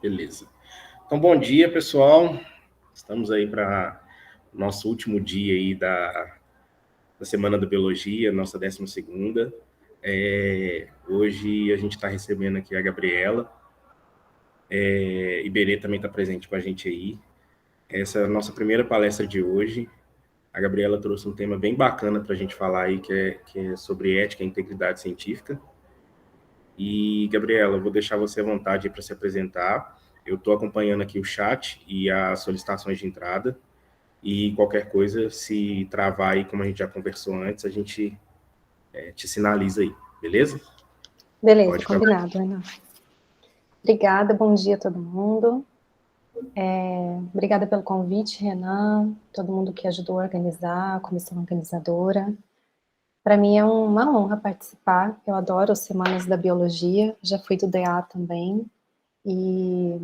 Beleza. Então, bom dia, pessoal. Estamos aí para o nosso último dia aí da Semana da Biologia, nossa 12ª. Hoje a gente está recebendo aqui a Gabriela. Iberê também está presente com a gente aí. Essa é a nossa primeira palestra de hoje. A Gabriela trouxe um tema bem bacana para a gente falar aí, que é sobre ética e integridade científica. E, Gabriela, eu vou deixar você à vontade para se apresentar. Eu estou acompanhando aqui o chat e as solicitações de entrada. E qualquer coisa, se travar aí, como a gente já conversou antes, a gente te sinaliza aí, beleza? Beleza, combinado, Renan. Obrigada, bom dia a todo mundo. Obrigada pelo convite, Renan, todo mundo que ajudou a organizar, a comissão organizadora. Para mim é uma honra participar, eu adoro as Semanas da Biologia, já fui do DA também, e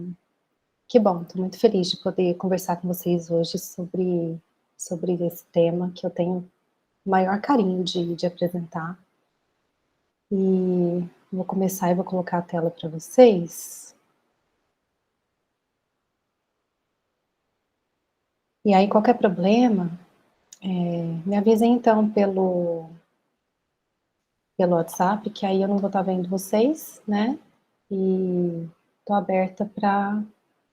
que bom, estou muito feliz de poder conversar com vocês hoje sobre esse tema que eu tenho o maior carinho de apresentar. E vou começar e vou colocar a tela para vocês. E aí, qualquer problema, me avisem então pelo WhatsApp, que aí eu não vou estar vendo vocês, né? E estou aberta para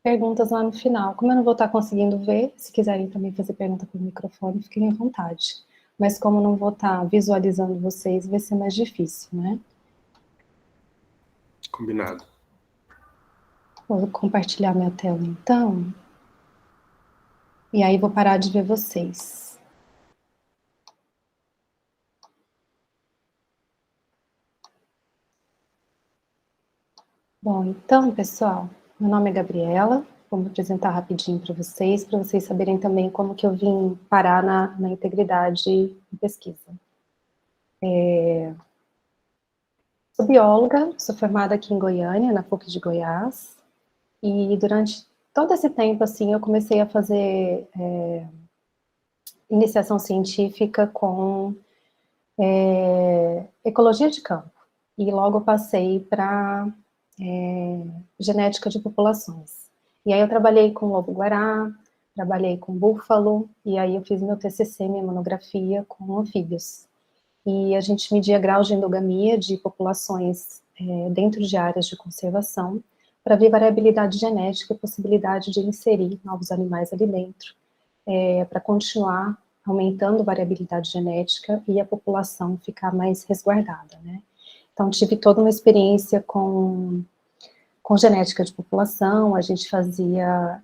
perguntas lá no final. Como eu não vou estar conseguindo ver, se quiserem também fazer pergunta por microfone, fiquem à vontade. Mas como eu não vou estar visualizando vocês, vai ser mais difícil, né? Combinado. Vou compartilhar minha tela então. E aí vou parar de ver vocês. Bom, então, pessoal, meu nome é Gabriela, vou me apresentar rapidinho para vocês saberem também como que eu vim parar na integridade em pesquisa. Sou bióloga, sou formada aqui em Goiânia, na PUC de Goiás, e durante todo esse tempo, assim, eu comecei a fazer iniciação científica com ecologia de campo, e logo passei para genética de populações. E aí eu trabalhei com lobo-guará, trabalhei com búfalo, e aí eu fiz meu TCC, minha monografia com anfíbios. E a gente media graus de endogamia de populações dentro de áreas de conservação, para ver variabilidade genética e possibilidade de inserir novos animais ali dentro, para continuar aumentando a variabilidade genética e a população ficar mais resguardada, né? Então, tive toda uma experiência com genética de população, a gente fazia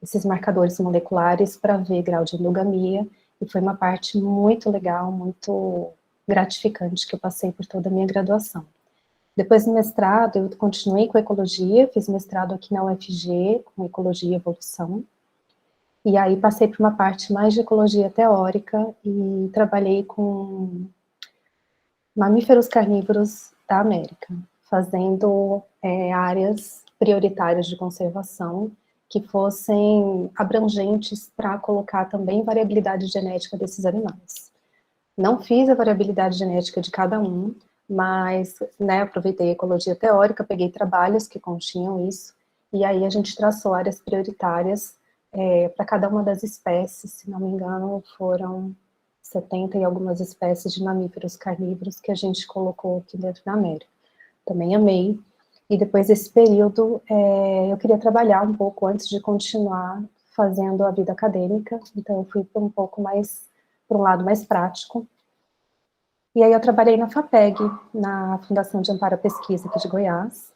esses marcadores moleculares para ver grau de endogamia, e foi uma parte muito legal, muito gratificante que eu passei por toda a minha graduação. Depois do mestrado, eu continuei com ecologia, fiz mestrado aqui na UFG, com ecologia e evolução, e aí passei por uma parte mais de ecologia teórica, e trabalhei com mamíferos carnívoros da América, fazendo áreas prioritárias de conservação que fossem abrangentes para colocar também variabilidade genética desses animais. Não fiz a variabilidade genética de cada um, mas aproveitei a ecologia teórica, peguei trabalhos que continham isso, e aí a gente traçou áreas prioritárias para cada uma das espécies, se não me engano, foram 70 e algumas espécies de mamíferos carnívoros que a gente colocou aqui dentro da América. Também amei. E depois desse período, eu queria trabalhar um pouco antes de continuar fazendo a vida acadêmica, então eu fui para um lado mais prático. E aí eu trabalhei na FAPEG, na Fundação de Amparo à Pesquisa aqui de Goiás,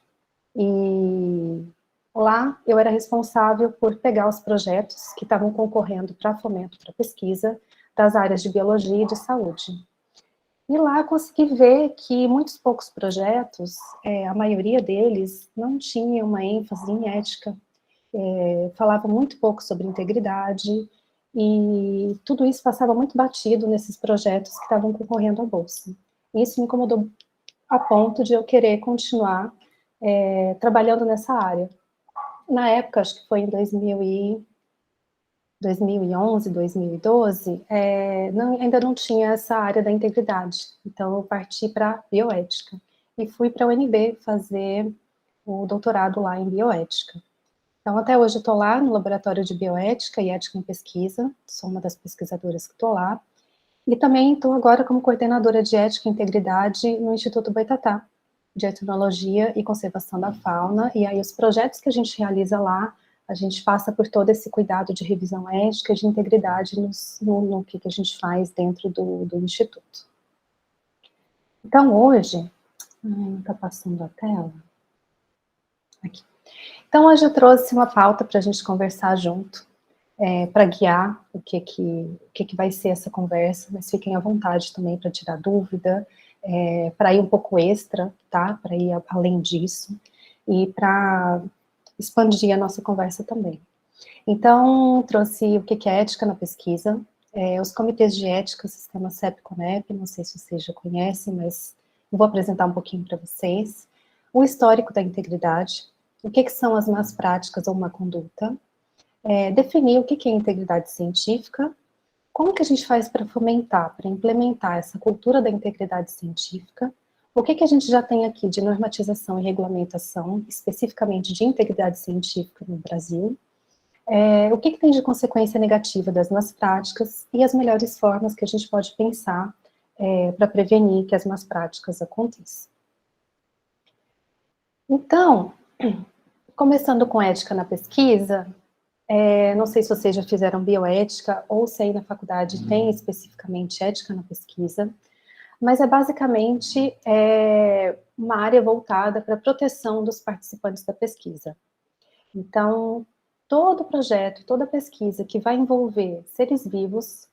e lá eu era responsável por pegar os projetos que estavam concorrendo para fomento para pesquisa das áreas de biologia e de saúde. E lá eu consegui ver que muitos poucos projetos, a maioria deles, não tinha uma ênfase em ética, falava muito pouco sobre integridade, e tudo isso passava muito batido nesses projetos que estavam concorrendo à Bolsa. Isso me incomodou a ponto de eu querer continuar trabalhando nessa área. Na época, acho que foi em 2011, 2012, ainda não tinha essa área da integridade. Então, eu parti para bioética. E fui para a UNB fazer o doutorado lá em bioética. Então, até hoje eu estou lá no Laboratório de Bioética e Ética em Pesquisa, sou uma das pesquisadoras que estou lá, e também estou agora como coordenadora de Ética e Integridade no Instituto Boitatá, de Etnologia e Conservação da Fauna, e aí os projetos que a gente realiza lá, a gente passa por todo esse cuidado de revisão ética, de integridade no que a gente faz dentro do Instituto. Então, hoje, não está passando a tela? Aqui. Então, hoje eu trouxe uma pauta para a gente conversar junto, para guiar o que vai ser essa conversa, mas fiquem à vontade também para tirar dúvida, para ir um pouco extra, tá? Para ir além disso, e para expandir a nossa conversa também. Então, trouxe o que é ética na pesquisa, os comitês de ética, o sistema CEP-CONEP, não sei se vocês já conhecem, mas vou apresentar um pouquinho para vocês, o histórico da integridade, o que são as más práticas ou má conduta, definir o que é integridade científica, como que a gente faz para fomentar, para implementar essa cultura da integridade científica, o que a gente já tem aqui de normatização e regulamentação, especificamente de integridade científica no Brasil, o que tem de consequência negativa das más práticas e as melhores formas que a gente pode pensar para prevenir que as más práticas aconteçam. Então, começando com ética na pesquisa, não sei se vocês já fizeram bioética ou se aí na faculdade tem especificamente ética na pesquisa, mas é basicamente uma área voltada para a proteção dos participantes da pesquisa. Então, todo projeto, toda pesquisa que vai envolver seres vivos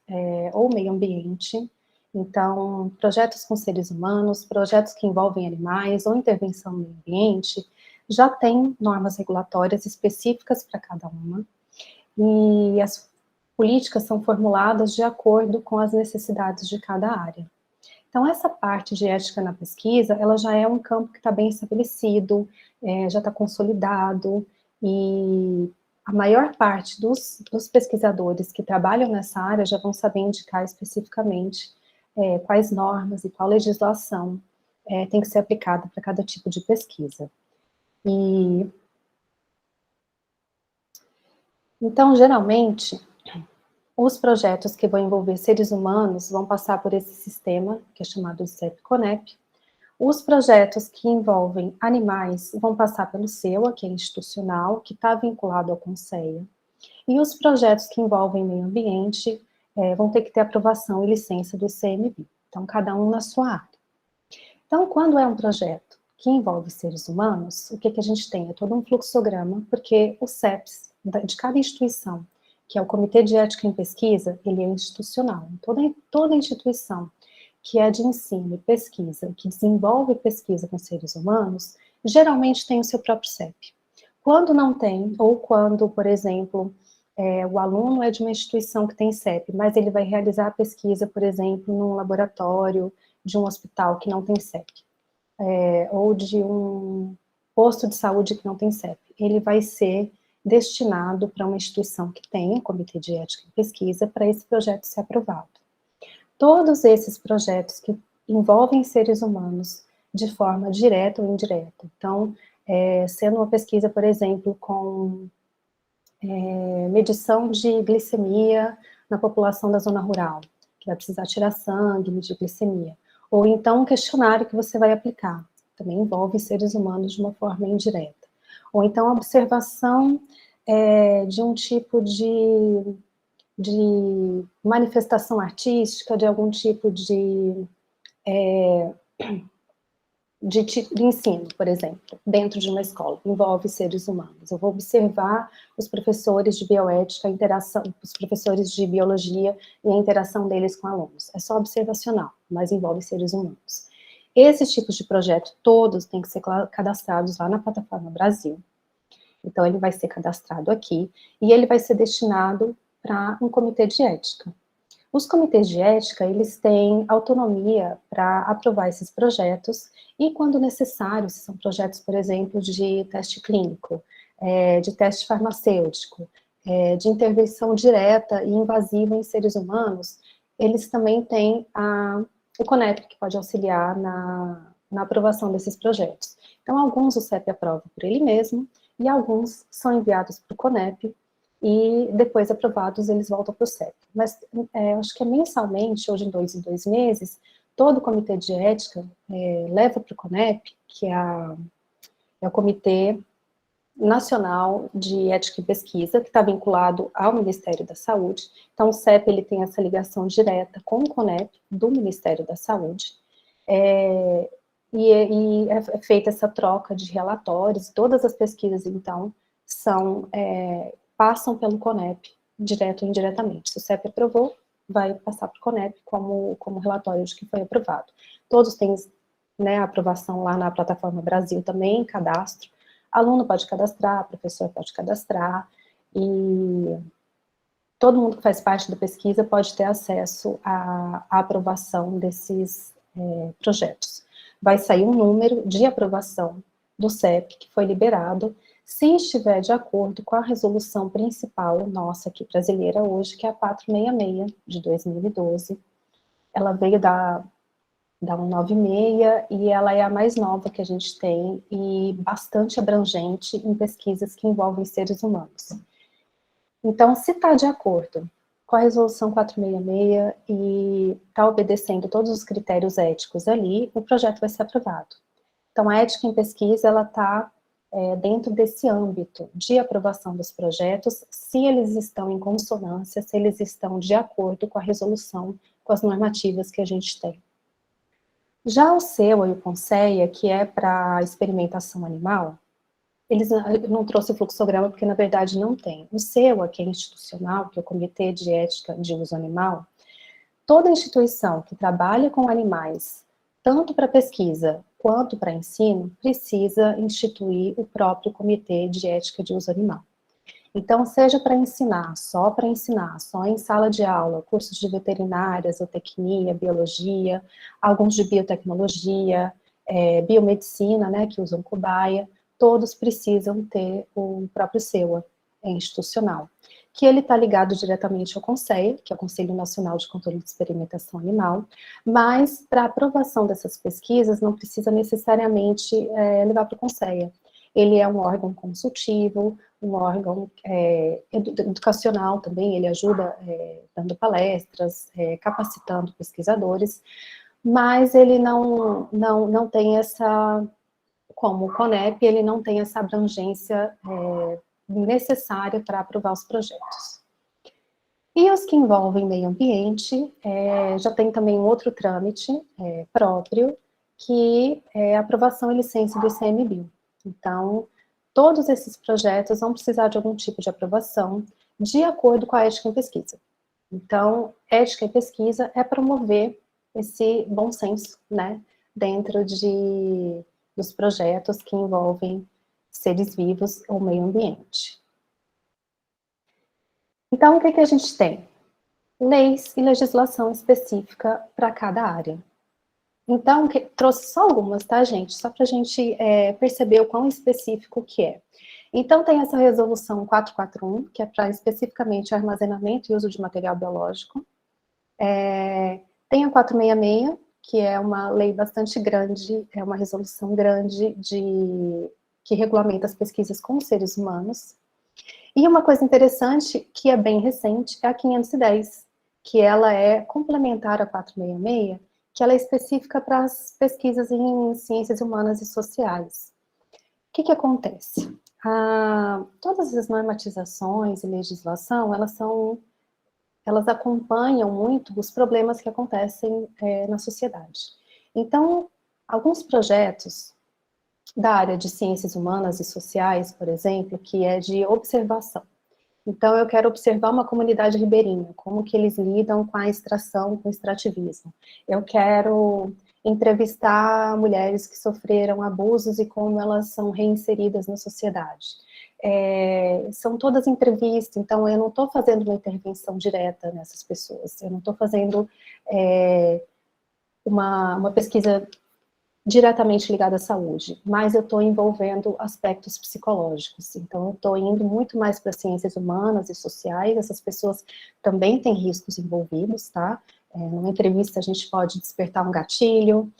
ou meio ambiente, então, projetos com seres humanos, projetos que envolvem animais ou intervenção no meio ambiente, já tem normas regulatórias específicas para cada uma, e as políticas são formuladas de acordo com as necessidades de cada área. Então, essa parte de ética na pesquisa, ela já é um campo que está bem estabelecido, já está consolidado, e a maior parte dos pesquisadores que trabalham nessa área já vão saber indicar especificamente quais normas e qual legislação tem que ser aplicada para cada tipo de pesquisa. Então, geralmente, os projetos que vão envolver seres humanos vão passar por esse sistema, que é chamado de CEP-CONEP. Os projetos que envolvem animais vão passar pelo SEUA, que é institucional, que está vinculado ao CONSEA. E os projetos que envolvem meio ambiente vão ter que ter aprovação e licença do ICMBio. Então, cada um na sua área. Então, quando é um projeto que envolve seres humanos, o que a gente tem? É todo um fluxograma, porque o CEPS de cada instituição, que é o Comitê de Ética em Pesquisa, ele é institucional. Toda instituição que é de ensino e pesquisa, que desenvolve pesquisa com seres humanos, geralmente tem o seu próprio CEP. Quando não tem, ou quando, por exemplo, o aluno é de uma instituição que tem CEP, mas ele vai realizar a pesquisa, por exemplo, num laboratório de um hospital que não tem CEP, ou de um posto de saúde que não tem CEP, ele vai ser destinado para uma instituição que tem um comitê de ética e pesquisa para esse projeto ser aprovado. Todos esses projetos que envolvem seres humanos de forma direta ou indireta, então, sendo uma pesquisa, por exemplo, com medição de glicemia na população da zona rural, que vai precisar tirar sangue, medir glicemia, ou então um questionário que você vai aplicar, também envolve seres humanos de uma forma indireta, ou então a observação de um tipo de manifestação artística, de algum tipo de ensino, por exemplo, dentro de uma escola, envolve seres humanos. Eu vou observar os professores de bioética, a interação, os professores de biologia e a interação deles com alunos. É só observacional, mas envolve seres humanos. Esses tipos de projeto, todos têm que ser cadastrados lá na plataforma Brasil. Então, ele vai ser cadastrado aqui, e ele vai ser destinado para um comitê de ética. Os comitês de ética, eles têm autonomia para aprovar esses projetos, e quando necessário, se são projetos, por exemplo, de teste clínico, de teste farmacêutico, de intervenção direta e invasiva em seres humanos, eles também têm o CONEP, que pode auxiliar na aprovação desses projetos. Então, alguns o CEP aprova por ele mesmo, e alguns são enviados para o CONEP, e depois aprovados eles voltam para o CEP. Mas acho que é mensalmente, ou de 2 em 2 meses, todo o comitê de ética leva para o CONEP, que é o Comitê Nacional de Ética e Pesquisa, que está vinculado ao Ministério da Saúde. Então, o CEP ele tem essa ligação direta com o CONEP, do Ministério da Saúde, e é feita essa troca de relatórios. Todas as pesquisas, então, passam pelo CONEP, direto ou indiretamente. Se o CEP aprovou, vai passar para o CONEP como relatório de que foi aprovado. Todos têm, né, aprovação lá na plataforma Brasil também, cadastro. Aluno pode cadastrar, professor pode cadastrar, e todo mundo que faz parte da pesquisa pode ter acesso à aprovação desses projetos. Vai sair um número de aprovação do CEP que foi liberado, se estiver de acordo com a resolução principal nossa aqui brasileira hoje, que é a 466 de 2012. Ela veio da 196, e ela é a mais nova que a gente tem, e bastante abrangente em pesquisas que envolvem seres humanos. Então, se está de acordo com a resolução 466 e está obedecendo todos os critérios éticos ali, o projeto vai ser aprovado. Então, a ética em pesquisa, ela está dentro desse âmbito de aprovação dos projetos, se eles estão em consonância, se eles estão de acordo com a resolução, com as normativas que a gente tem. Já o SEUA e o CONSEA, que é para experimentação animal, eles não trouxe o fluxograma porque, na verdade, não tem. O SEUA, que é institucional, que é o Comitê de Ética de Uso Animal, toda instituição que trabalha com animais, tanto para pesquisa quanto para ensino, precisa instituir o próprio Comitê de Ética de Uso Animal. Então, seja para ensinar, só em sala de aula, cursos de veterinária, zootecnia, biologia, alguns de biotecnologia, biomedicina, né, que usam cobaia, todos precisam ter o próprio SEUA, institucional, que ele está ligado diretamente ao CONSEA, que é o Conselho Nacional de Controle de Experimentação Animal, mas para aprovação dessas pesquisas não precisa necessariamente levar para o CONSEA. Ele é um órgão consultivo, um órgão educacional também, ele ajuda dando palestras, capacitando pesquisadores, mas ele não tem essa, como o CONEP, ele não tem essa abrangência necessária para aprovar os projetos. E os que envolvem meio ambiente, já tem também um outro trâmite próprio, que é a aprovação e licença do ICMBio. Então, todos esses projetos vão precisar de algum tipo de aprovação de acordo com a ética em pesquisa. Então, ética em pesquisa é promover esse bom senso, né, dentro dos projetos que envolvem seres vivos ou meio ambiente. Então, o que a gente tem? Leis e legislação específica para cada área. Então, trouxe só algumas, tá, gente? Só para a gente perceber o quão específico que é. Então, tem essa resolução 441, que é para especificamente armazenamento e uso de material biológico. Tem a 466, que é uma lei bastante grande, é uma resolução grande que regulamenta as pesquisas com os seres humanos. E uma coisa interessante, que é bem recente, é a 510, que ela é complementar à 466, que ela é específica para as pesquisas em ciências humanas e sociais. O que acontece? Todas as normatizações e legislação, elas acompanham muito os problemas que acontecem na sociedade. Então, alguns projetos da área de ciências humanas e sociais, por exemplo, que é de observação. Então, eu quero observar uma comunidade ribeirinha, como que eles lidam com a extração, com o extrativismo. Eu quero entrevistar mulheres que sofreram abusos e como elas são reinseridas na sociedade. São todas entrevistas, então eu não estou fazendo uma intervenção direta nessas pessoas, eu não estou fazendo uma pesquisa diretamente ligada à saúde, mas eu estou envolvendo aspectos psicológicos, então eu estou indo muito mais para ciências humanas e sociais, essas pessoas também têm riscos envolvidos, tá? Numa entrevista a gente pode despertar um gatilho,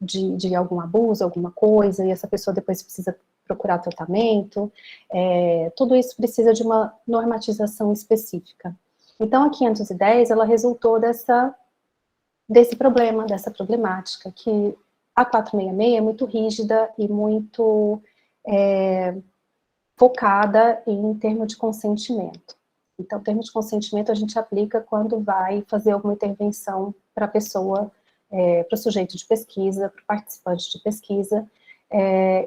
de algum abuso, alguma coisa, e essa pessoa depois precisa procurar tratamento, tudo isso precisa de uma normatização específica. Então, a 510, ela resultou desse problema, dessa problemática, que a 466 é muito rígida e muito focada em termo de consentimento. Então, termo de consentimento a gente aplica quando vai fazer alguma intervenção para a pessoa, para o sujeito de pesquisa, para o participante de pesquisa,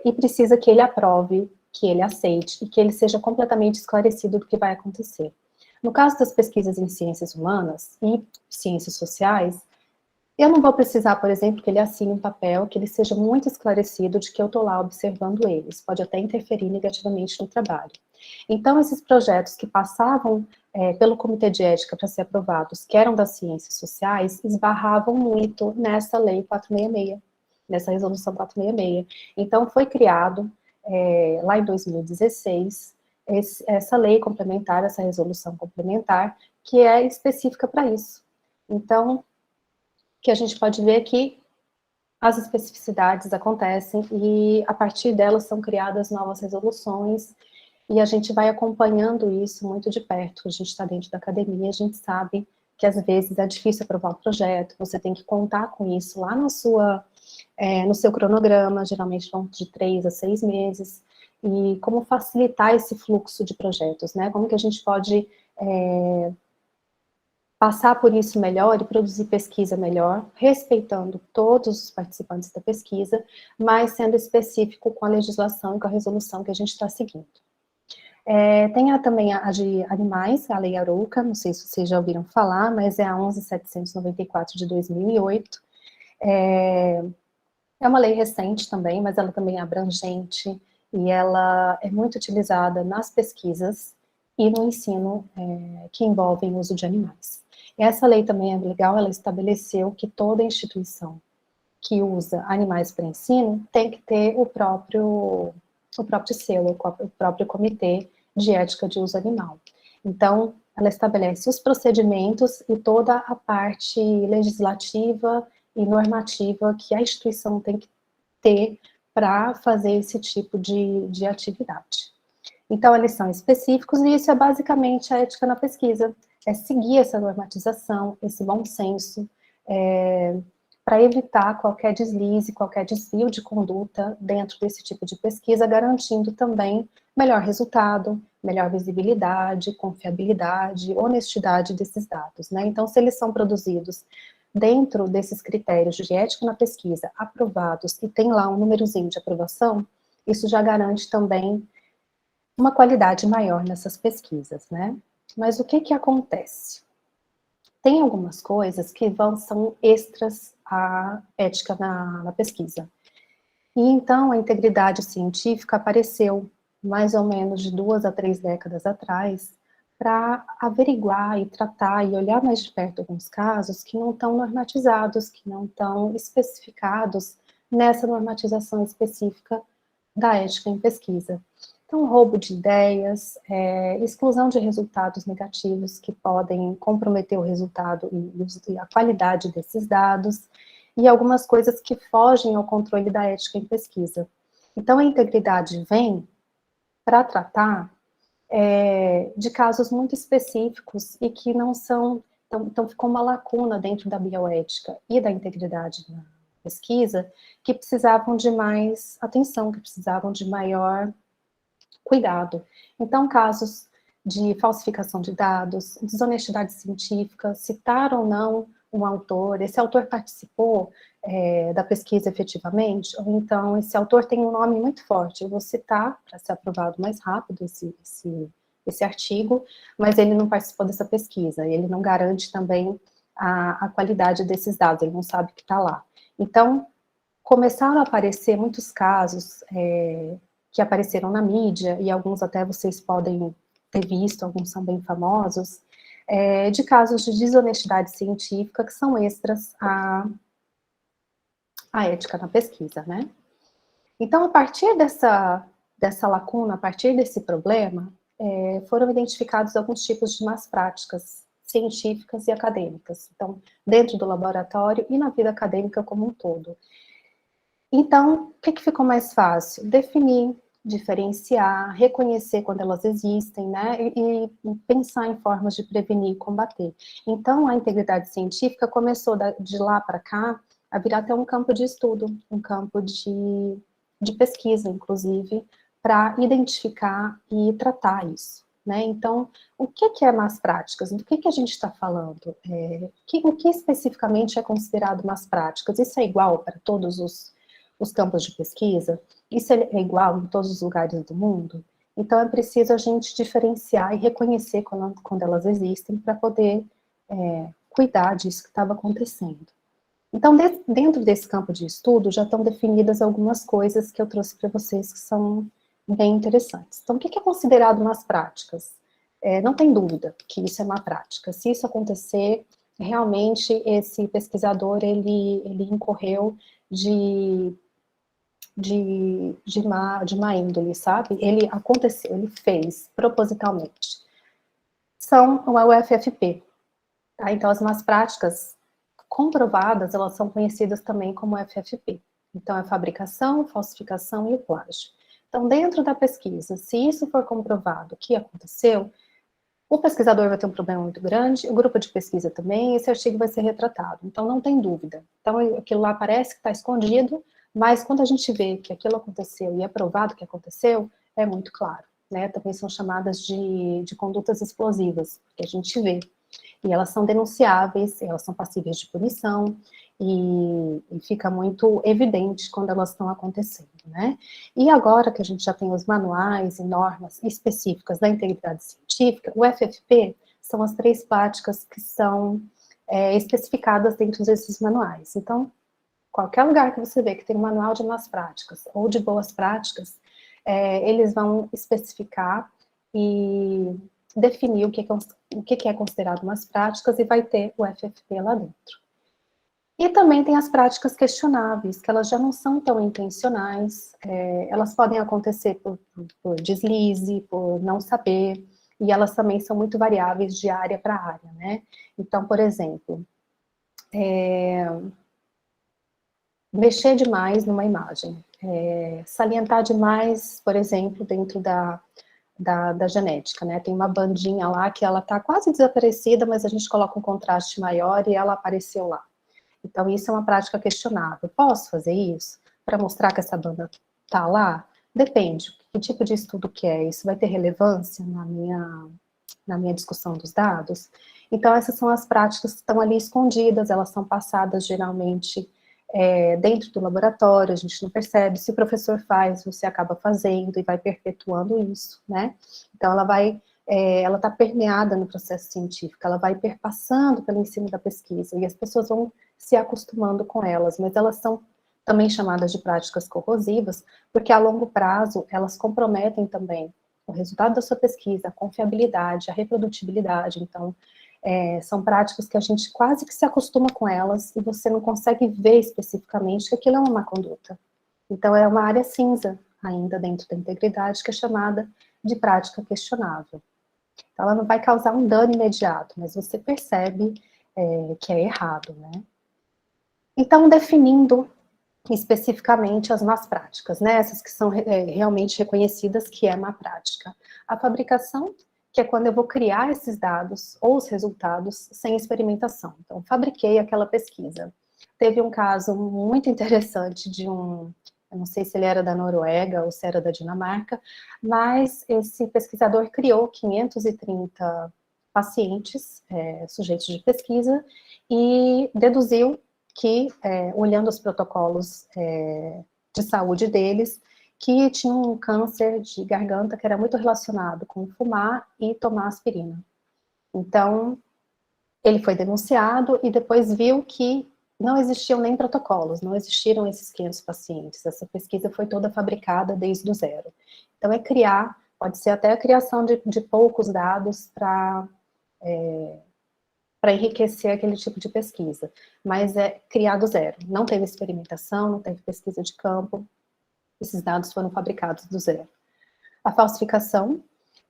e precisa que ele aprove, que ele aceite, e que ele seja completamente esclarecido do que vai acontecer. No caso das pesquisas em ciências humanas e ciências sociais, eu não vou precisar, por exemplo, que ele assine um papel, que ele seja muito esclarecido de que eu estou lá observando ele. Isso pode até interferir negativamente no trabalho. Então, esses projetos que passavam pelo Comitê de Ética para ser aprovados, que eram das ciências sociais, esbarravam muito nessa lei 466, nessa resolução 466. Então, foi criado, lá em 2016, essa lei complementar, essa resolução complementar, que é específica para isso. Então, que a gente pode ver que as especificidades acontecem e a partir delas são criadas novas resoluções e a gente vai acompanhando isso muito de perto. A gente está dentro da academia, a gente sabe que às vezes é difícil aprovar o projeto, você tem que contar com isso lá no seu cronograma, geralmente vão de 3 a 6 meses, e como facilitar esse fluxo de projetos, né? Como que a gente pode passar por isso melhor e produzir pesquisa melhor, respeitando todos os participantes da pesquisa, mas sendo específico com a legislação e com a resolução que a gente está seguindo. Tem também a de animais, a Lei Arouca, não sei se vocês já ouviram falar, mas é a 11.794 de 2008. É uma lei recente também, mas ela também é abrangente e ela é muito utilizada nas pesquisas e no ensino que envolvem o uso de animais. Essa lei também é legal, ela estabeleceu que toda instituição que usa animais para ensino tem que ter o próprio selo, o próprio comitê de ética de uso animal. Então, ela estabelece os procedimentos e toda a parte legislativa e normativa que a instituição tem que ter para fazer esse tipo de atividade. Então, eles são específicos e isso é basicamente a ética na pesquisa, é seguir essa normatização, esse bom senso, para evitar qualquer deslize, qualquer desvio de conduta dentro desse tipo de pesquisa, garantindo também melhor resultado, melhor visibilidade, confiabilidade, honestidade desses dados, né? Então, se eles são produzidos dentro desses critérios de ética na pesquisa, aprovados, e tem lá um númerozinho de aprovação, isso já garante também uma qualidade maior nessas pesquisas, né? Mas o que acontece? Tem algumas coisas que são extras à ética na pesquisa. E então a integridade científica apareceu mais ou menos de 2 a 3 décadas atrás para averiguar e tratar e olhar mais de perto alguns casos que não estão normatizados, que não estão especificados nessa normatização específica da ética em pesquisa. Então, roubo de ideias, exclusão de resultados negativos que podem comprometer o resultado e a qualidade desses dados, e algumas coisas que fogem ao controle da ética em pesquisa. Então, a integridade vem para tratar de casos muito específicos e que não são, então ficou uma lacuna dentro da bioética e da integridade na pesquisa, que precisavam de mais atenção, que precisavam de maior cuidado. Então, casos de falsificação de dados, desonestidade científica, citar ou não um autor, esse autor participou da pesquisa efetivamente, ou então esse autor tem um nome muito forte, eu vou citar para ser aprovado mais rápido esse artigo, mas ele não participou dessa pesquisa, ele não garante também a qualidade desses dados, ele não sabe que está lá. Então, começaram a aparecer muitos casos que apareceram na mídia, e alguns até vocês podem ter visto, alguns são bem famosos, de casos de desonestidade científica que são extras à ética na pesquisa, né? Então, a partir dessa lacuna, a partir desse problema, foram identificados alguns tipos de más práticas científicas e acadêmicas. Então, dentro do laboratório e na vida acadêmica como um todo. Então, o que ficou mais fácil? Definir, diferenciar, reconhecer quando elas existem, né, e pensar em formas de prevenir e combater. Então, a integridade científica começou de lá para cá a virar até um campo de estudo, um campo de pesquisa, inclusive, para identificar e tratar isso, né. Então, o que é más práticas? Do que a gente está falando? O que especificamente é considerado más práticas? Isso é igual para todos os campos de pesquisa? Isso é igual em todos os lugares do mundo? Então, é preciso a gente diferenciar e reconhecer quando elas existem para poder cuidar disso que estava acontecendo. Então, dentro desse campo de estudo, já estão definidas algumas coisas que eu trouxe para vocês que são bem interessantes. Então, o que é considerado más práticas? Não tem dúvida que isso é má prática. Se isso acontecer, realmente esse pesquisador, ele incorreu de má índole, sabe? Ele aconteceu, ele fez propositalmente. São o UFFP, tá? Então, as más práticas comprovadas, elas são conhecidas também como FFP. Então, é fabricação, falsificação e o plágio. Então, dentro da pesquisa, se isso for comprovado que aconteceu, o pesquisador vai ter um problema muito grande, o grupo de pesquisa também, e esse artigo vai ser retratado. Então, não tem dúvida. Então, aquilo lá parece que está escondido, mas quando a gente vê que aquilo aconteceu e é provado que aconteceu, é muito claro, né? Também são chamadas de condutas explosivas, que a gente vê. E elas são denunciáveis, elas são passíveis de punição, e fica muito evidente quando elas estão acontecendo, né? E agora que a gente já tem os manuais e normas específicas da integridade científica, o FFP são as 3 práticas que são especificadas dentro desses manuais. Então, qualquer lugar que você vê que tem um manual de más práticas ou de boas práticas, eles vão especificar e definir o que é considerado más práticas e vai ter o FFP lá dentro. E também tem as práticas questionáveis, que elas já não são tão intencionais, elas podem acontecer por deslize, por não saber, e elas também são muito variáveis de área para área, né? Então, por exemplo, mexer demais numa imagem, salientar demais, por exemplo, dentro da genética, né? Tem uma bandinha lá que ela está quase desaparecida, mas a gente coloca um contraste maior e ela apareceu lá. Então, isso é uma prática questionável. Posso fazer isso para mostrar que essa banda está lá? Depende. Que tipo de estudo que é? Isso vai ter relevância na minha discussão dos dados? Então, essas são as práticas que estão ali escondidas, elas são passadas geralmente dentro do laboratório, a gente não percebe. Se o professor faz, você acaba fazendo e vai perpetuando isso, né? Então, ela está permeada no processo científico, ela vai perpassando pelo ensino da pesquisa, e as pessoas vão se acostumando com elas, mas elas são também chamadas de práticas corrosivas, porque a longo prazo elas comprometem também o resultado da sua pesquisa, a confiabilidade, a reprodutibilidade. Então, são práticas que a gente quase que se acostuma com elas, e você não consegue ver especificamente que aquilo é uma má conduta. Então, é uma área cinza ainda dentro da integridade, que é chamada de prática questionável. Então, ela não vai causar um dano imediato, mas você percebe que é errado, né? Então, definindo especificamente as más práticas, né? Essas que são realmente reconhecidas que é má prática. A fabricação, que é quando eu vou criar esses dados ou os resultados sem experimentação. Então, fabriquei aquela pesquisa. Teve um caso muito interessante de eu não sei se ele era da Noruega ou se era da Dinamarca, mas esse pesquisador criou 530 pacientes, sujeitos de pesquisa, e deduziu que, olhando os protocolos de saúde deles, que tinha um câncer de garganta que era muito relacionado com fumar e tomar aspirina. Então, ele foi denunciado e depois viu que não existiam nem protocolos, não existiram esses 500 pacientes. Essa pesquisa foi toda fabricada desde o zero. Então, pode ser até a criação de poucos dados para enriquecer aquele tipo de pesquisa, mas é criar do zero. Não teve experimentação, não teve pesquisa de campo, esses dados foram fabricados do zero. A falsificação,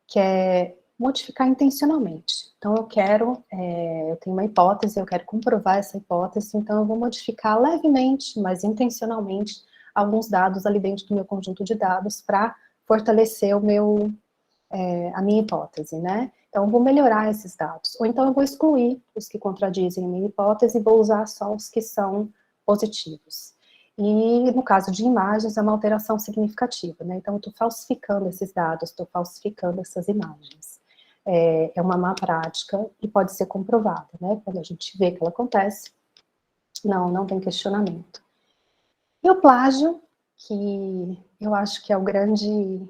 que é modificar intencionalmente. Então, eu tenho uma hipótese, eu quero comprovar essa hipótese, então eu vou modificar levemente, mas intencionalmente, alguns dados ali dentro do meu conjunto de dados para fortalecer a minha hipótese, né? Então, eu vou melhorar esses dados. Ou então eu vou excluir os que contradizem a minha hipótese e vou usar só os que são positivos. E no caso de imagens, é uma alteração significativa, né? Então, eu estou falsificando esses dados, estou falsificando essas imagens. É uma má prática e pode ser comprovada, né? Quando a gente vê que ela acontece, não tem questionamento. E o plágio, que eu acho que é o grande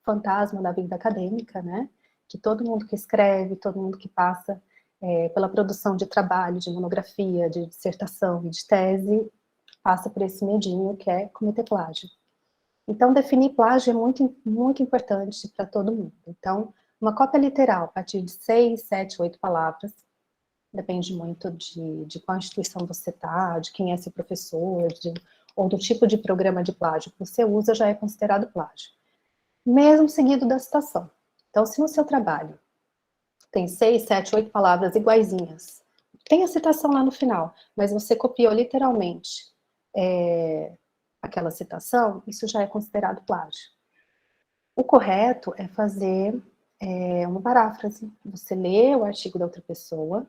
fantasma da vida acadêmica, né? Que todo mundo que escreve, todo mundo que passa pela produção de trabalho, de monografia, de dissertação e de tese, passa por esse medinho que é cometer plágio. Então, definir plágio é muito, muito importante para todo mundo. Então, uma cópia literal, a partir de 6, 7, 8 palavras, depende muito de qual instituição você está, de quem é seu professor, ou do tipo de programa de plágio que você usa, já é considerado plágio. Mesmo seguido da citação. Então, se no seu trabalho tem 6, 7, 8 palavras iguaizinhas, tem a citação lá no final, mas você copiou literalmente aquela citação, isso já é considerado plágio. O correto é fazer uma paráfrase. Você lê o artigo da outra pessoa,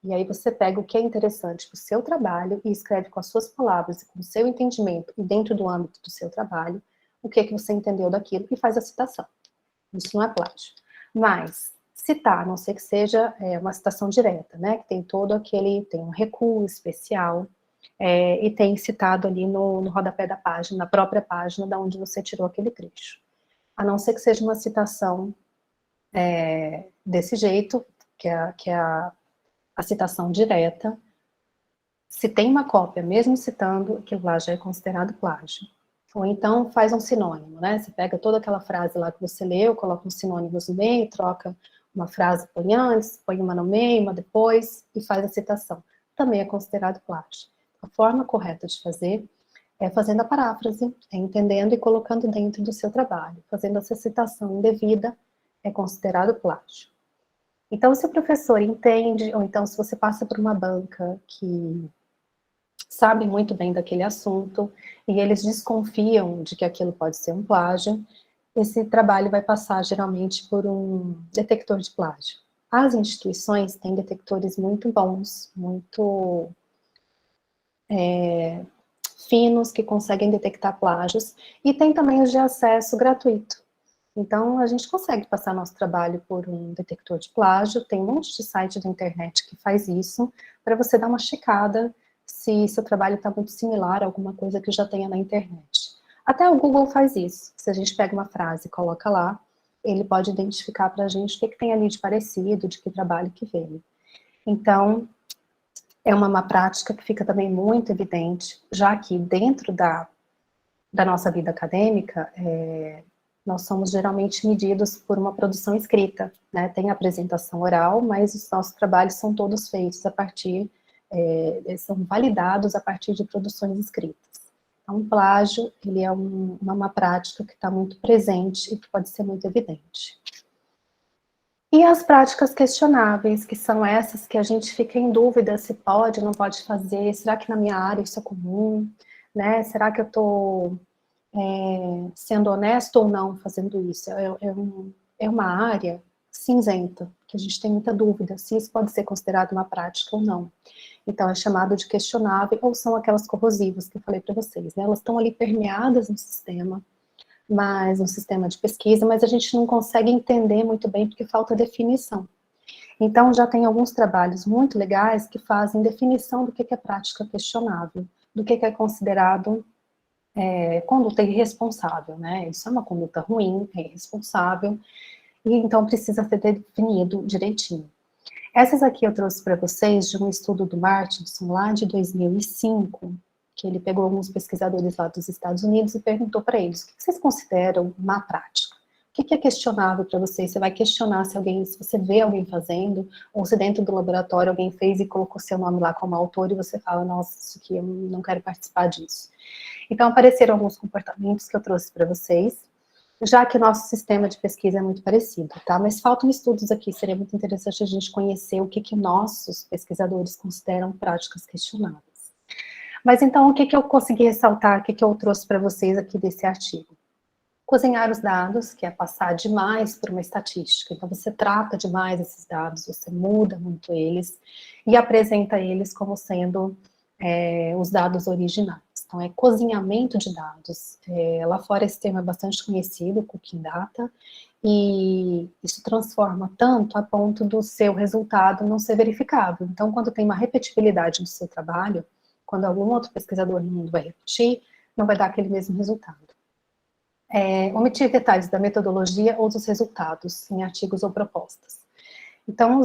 e aí você pega o que é interessante para o seu trabalho e escreve com as suas palavras e com o seu entendimento e dentro do âmbito do seu trabalho, o que é que você entendeu daquilo e faz a citação. Isso não é plágio. Mas, citar, a não ser que seja uma citação direta, né? Que tem tem um recuo especial, e tem citado ali no rodapé da página, na própria página da onde você tirou aquele trecho. A não ser que seja uma citação desse jeito, que é a citação direta. Se tem uma cópia, mesmo citando, aquilo lá já é considerado plágio. Ou então faz um sinônimo, né? Você pega toda aquela frase lá que você leu, coloca uns sinônimos no meio, troca uma frase, põe antes, põe uma no meio, uma depois, e faz a citação. Também é considerado plágio. A forma correta de fazer é fazendo a paráfrase, entendendo e colocando dentro do seu trabalho. Fazendo essa citação indevida é considerado plágio. Então, se o professor entende, ou então se você passa por uma banca que sabe muito bem daquele assunto, e eles desconfiam de que aquilo pode ser um plágio, esse trabalho vai passar geralmente por um detector de plágio. As instituições têm detectores muito bons, muito finos, que conseguem detectar plágios, e tem também os de acesso gratuito. Então, a gente consegue passar nosso trabalho por um detector de plágio, tem um monte de site da internet que faz isso, para você dar uma checada se seu trabalho está muito similar a alguma coisa que já tenha na internet. Até o Google faz isso. Se a gente pega uma frase e coloca lá, ele pode identificar para a gente o que tem ali de parecido, de que trabalho que veio. Então, é uma má prática que fica também muito evidente, já que dentro da nossa vida acadêmica, nós somos geralmente medidos por uma produção escrita, né? Tem a apresentação oral, mas os nossos trabalhos são todos feitos a partir, são validados a partir de produções escritas. Então, o plágio, ele é uma má prática que está muito presente e que pode ser muito evidente. E as práticas questionáveis, que são essas que a gente fica em dúvida se pode ou não pode fazer, será que na minha área isso é comum, né? Será que eu estou sendo honesto ou não fazendo isso? É uma área cinzenta, que a gente tem muita dúvida se isso pode ser considerado uma prática ou não. Então, é chamado de questionável, ou são aquelas corrosivas que eu falei para vocês, né? Elas estão ali permeadas no sistema de pesquisa, mas a gente não consegue entender muito bem porque falta definição. Então, já tem alguns trabalhos muito legais que fazem definição do que é prática questionável, do que é considerado conduta irresponsável, né? Isso é uma conduta ruim, é irresponsável, e então precisa ser definido direitinho. Essas aqui eu trouxe para vocês de um estudo do Martinson, lá de 2005, que ele pegou alguns pesquisadores lá dos Estados Unidos e perguntou para eles, o que vocês consideram má prática? O que é questionável para vocês? Você vai questionar se você vê alguém fazendo, ou se dentro do laboratório alguém fez e colocou seu nome lá como autor, e você fala, nossa, isso aqui eu não quero participar disso. Então, apareceram alguns comportamentos que eu trouxe para vocês, já que nosso sistema de pesquisa é muito parecido, tá? Mas faltam estudos aqui, seria muito interessante a gente conhecer o que nossos pesquisadores consideram práticas questionáveis. Mas então, o que eu consegui ressaltar, o que eu trouxe para vocês aqui desse artigo? Cozinhar os dados, que é passar demais por uma estatística. Então, você trata demais esses dados, você muda muito eles e apresenta eles como sendo os dados originais. Então, é cozinhamento de dados. Lá fora esse termo é bastante conhecido, cooking data, e isso transforma tanto a ponto do seu resultado não ser verificável. Então, quando tem uma repetibilidade do seu trabalho, quando algum outro pesquisador no mundo vai repetir, não vai dar aquele mesmo resultado. Omitir detalhes da metodologia ou dos resultados em artigos ou propostas. Então,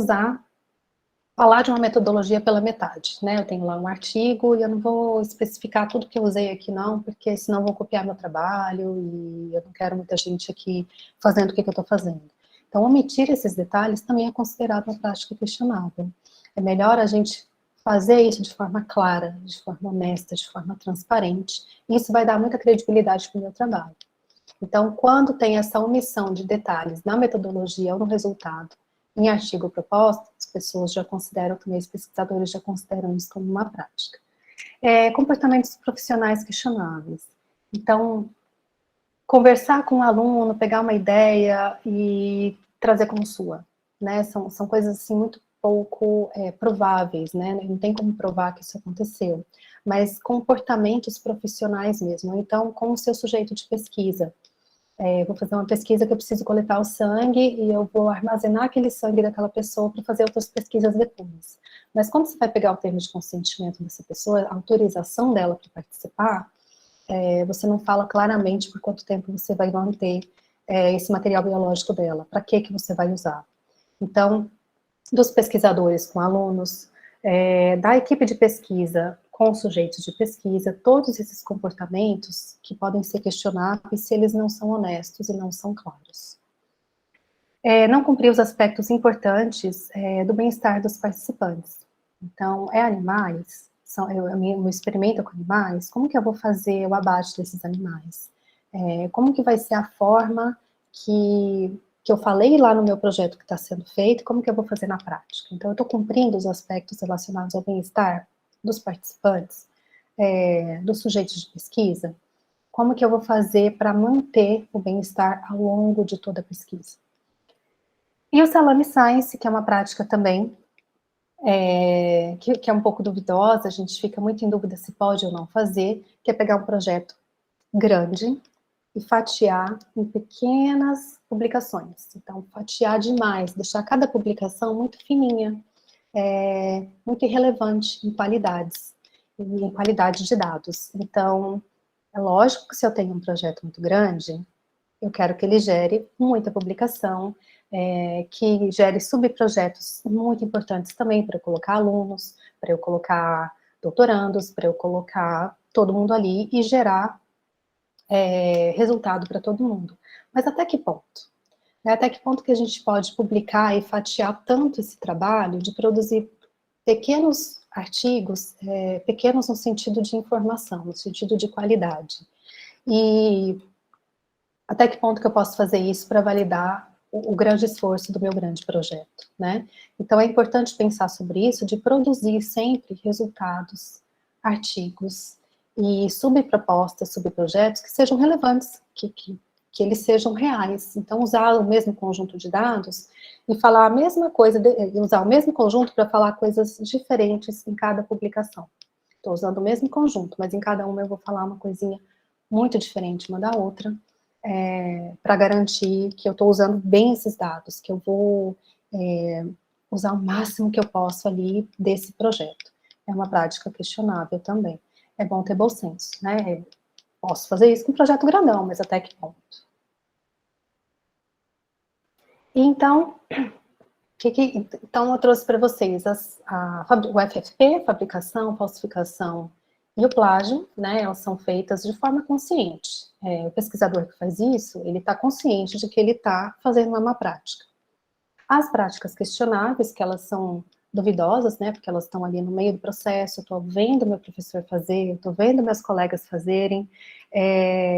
falar de uma metodologia pela metade, né? Eu tenho lá um artigo e eu não vou especificar tudo que eu usei aqui não, porque senão vão copiar meu trabalho e eu não quero muita gente aqui fazendo o que eu estou fazendo. Então, omitir esses detalhes também é considerado uma prática questionável. É melhor a gente fazer isso de forma clara, de forma honesta, de forma transparente, e isso vai dar muita credibilidade para o meu trabalho. Então, quando tem essa omissão de detalhes na metodologia ou no resultado, em artigo proposto, as pessoas já consideram, também os pesquisadores já consideram isso como uma prática. Comportamentos profissionais questionáveis. Então, conversar com o aluno, pegar uma ideia e trazer como sua, né? São coisas assim muito pouco prováveis, né? Não tem como provar que isso aconteceu. Mas comportamentos profissionais mesmo. Então, com o seu sujeito de pesquisa. Vou fazer uma pesquisa que eu preciso coletar o sangue e eu vou armazenar aquele sangue daquela pessoa para fazer outras pesquisas depois. Mas quando você vai pegar o termo de consentimento dessa pessoa, a autorização dela para participar, você não fala claramente por quanto tempo você vai manter esse material biológico dela, para que você vai usar. Então, dos pesquisadores com alunos, da equipe de pesquisa com sujeitos de pesquisa, todos esses comportamentos que podem ser questionáveis se eles não são honestos e não são claros. Não cumprir os aspectos importantes do bem-estar dos participantes. Então, animais, eu experimento com animais, como que eu vou fazer o abate desses animais? Como que vai ser a forma que eu falei lá no meu projeto que está sendo feito, como que eu vou fazer na prática? Então, eu estou cumprindo os aspectos relacionados ao bem-estar dos participantes, dos sujeitos de pesquisa, como que eu vou fazer para manter o bem-estar ao longo de toda a pesquisa. E o Salame Science, que é uma prática também, que é um pouco duvidosa, a gente fica muito em dúvida se pode ou não fazer, que é pegar um projeto grande e fatiar em pequenas publicações. Então, fatiar demais, deixar cada publicação muito fininha, muito irrelevante em qualidades, em qualidade de dados. Então, é lógico que se eu tenho um projeto muito grande, eu quero que ele gere muita publicação, que gere subprojetos muito importantes também para eu colocar alunos, para eu colocar doutorandos, para eu colocar todo mundo ali e gerar resultado para todo mundo. Mas até que ponto? Até que ponto que a gente pode publicar e fatiar tanto esse trabalho de produzir pequenos artigos, pequenos no sentido de informação, no sentido de qualidade. E até que ponto que eu posso fazer isso para validar o grande esforço do meu grande projeto, né? Então, é importante pensar sobre isso, de produzir sempre resultados, artigos e subpropostas, subprojetos que sejam relevantes, que eles sejam reais. Então, usar o mesmo conjunto de dados e falar a mesma coisa, usar o mesmo conjunto para falar coisas diferentes em cada publicação. Estou usando o mesmo conjunto, mas em cada uma eu vou falar uma coisinha muito diferente uma da outra, para garantir que eu estou usando bem esses dados, que eu vou usar o máximo que eu posso ali desse projeto. É uma prática questionável também. É bom ter bom senso, né? Posso fazer isso com um projeto grandão, mas até que ponto? Então, então eu trouxe para vocês o FFP, fabricação, falsificação e o plágio, né, elas são feitas de forma consciente. O pesquisador que faz isso, ele está consciente de que ele está fazendo uma má prática. As práticas questionáveis, que elas são duvidosas, né, porque elas estão ali no meio do processo, eu estou vendo meu professor fazer, eu estou vendo meus colegas fazerem,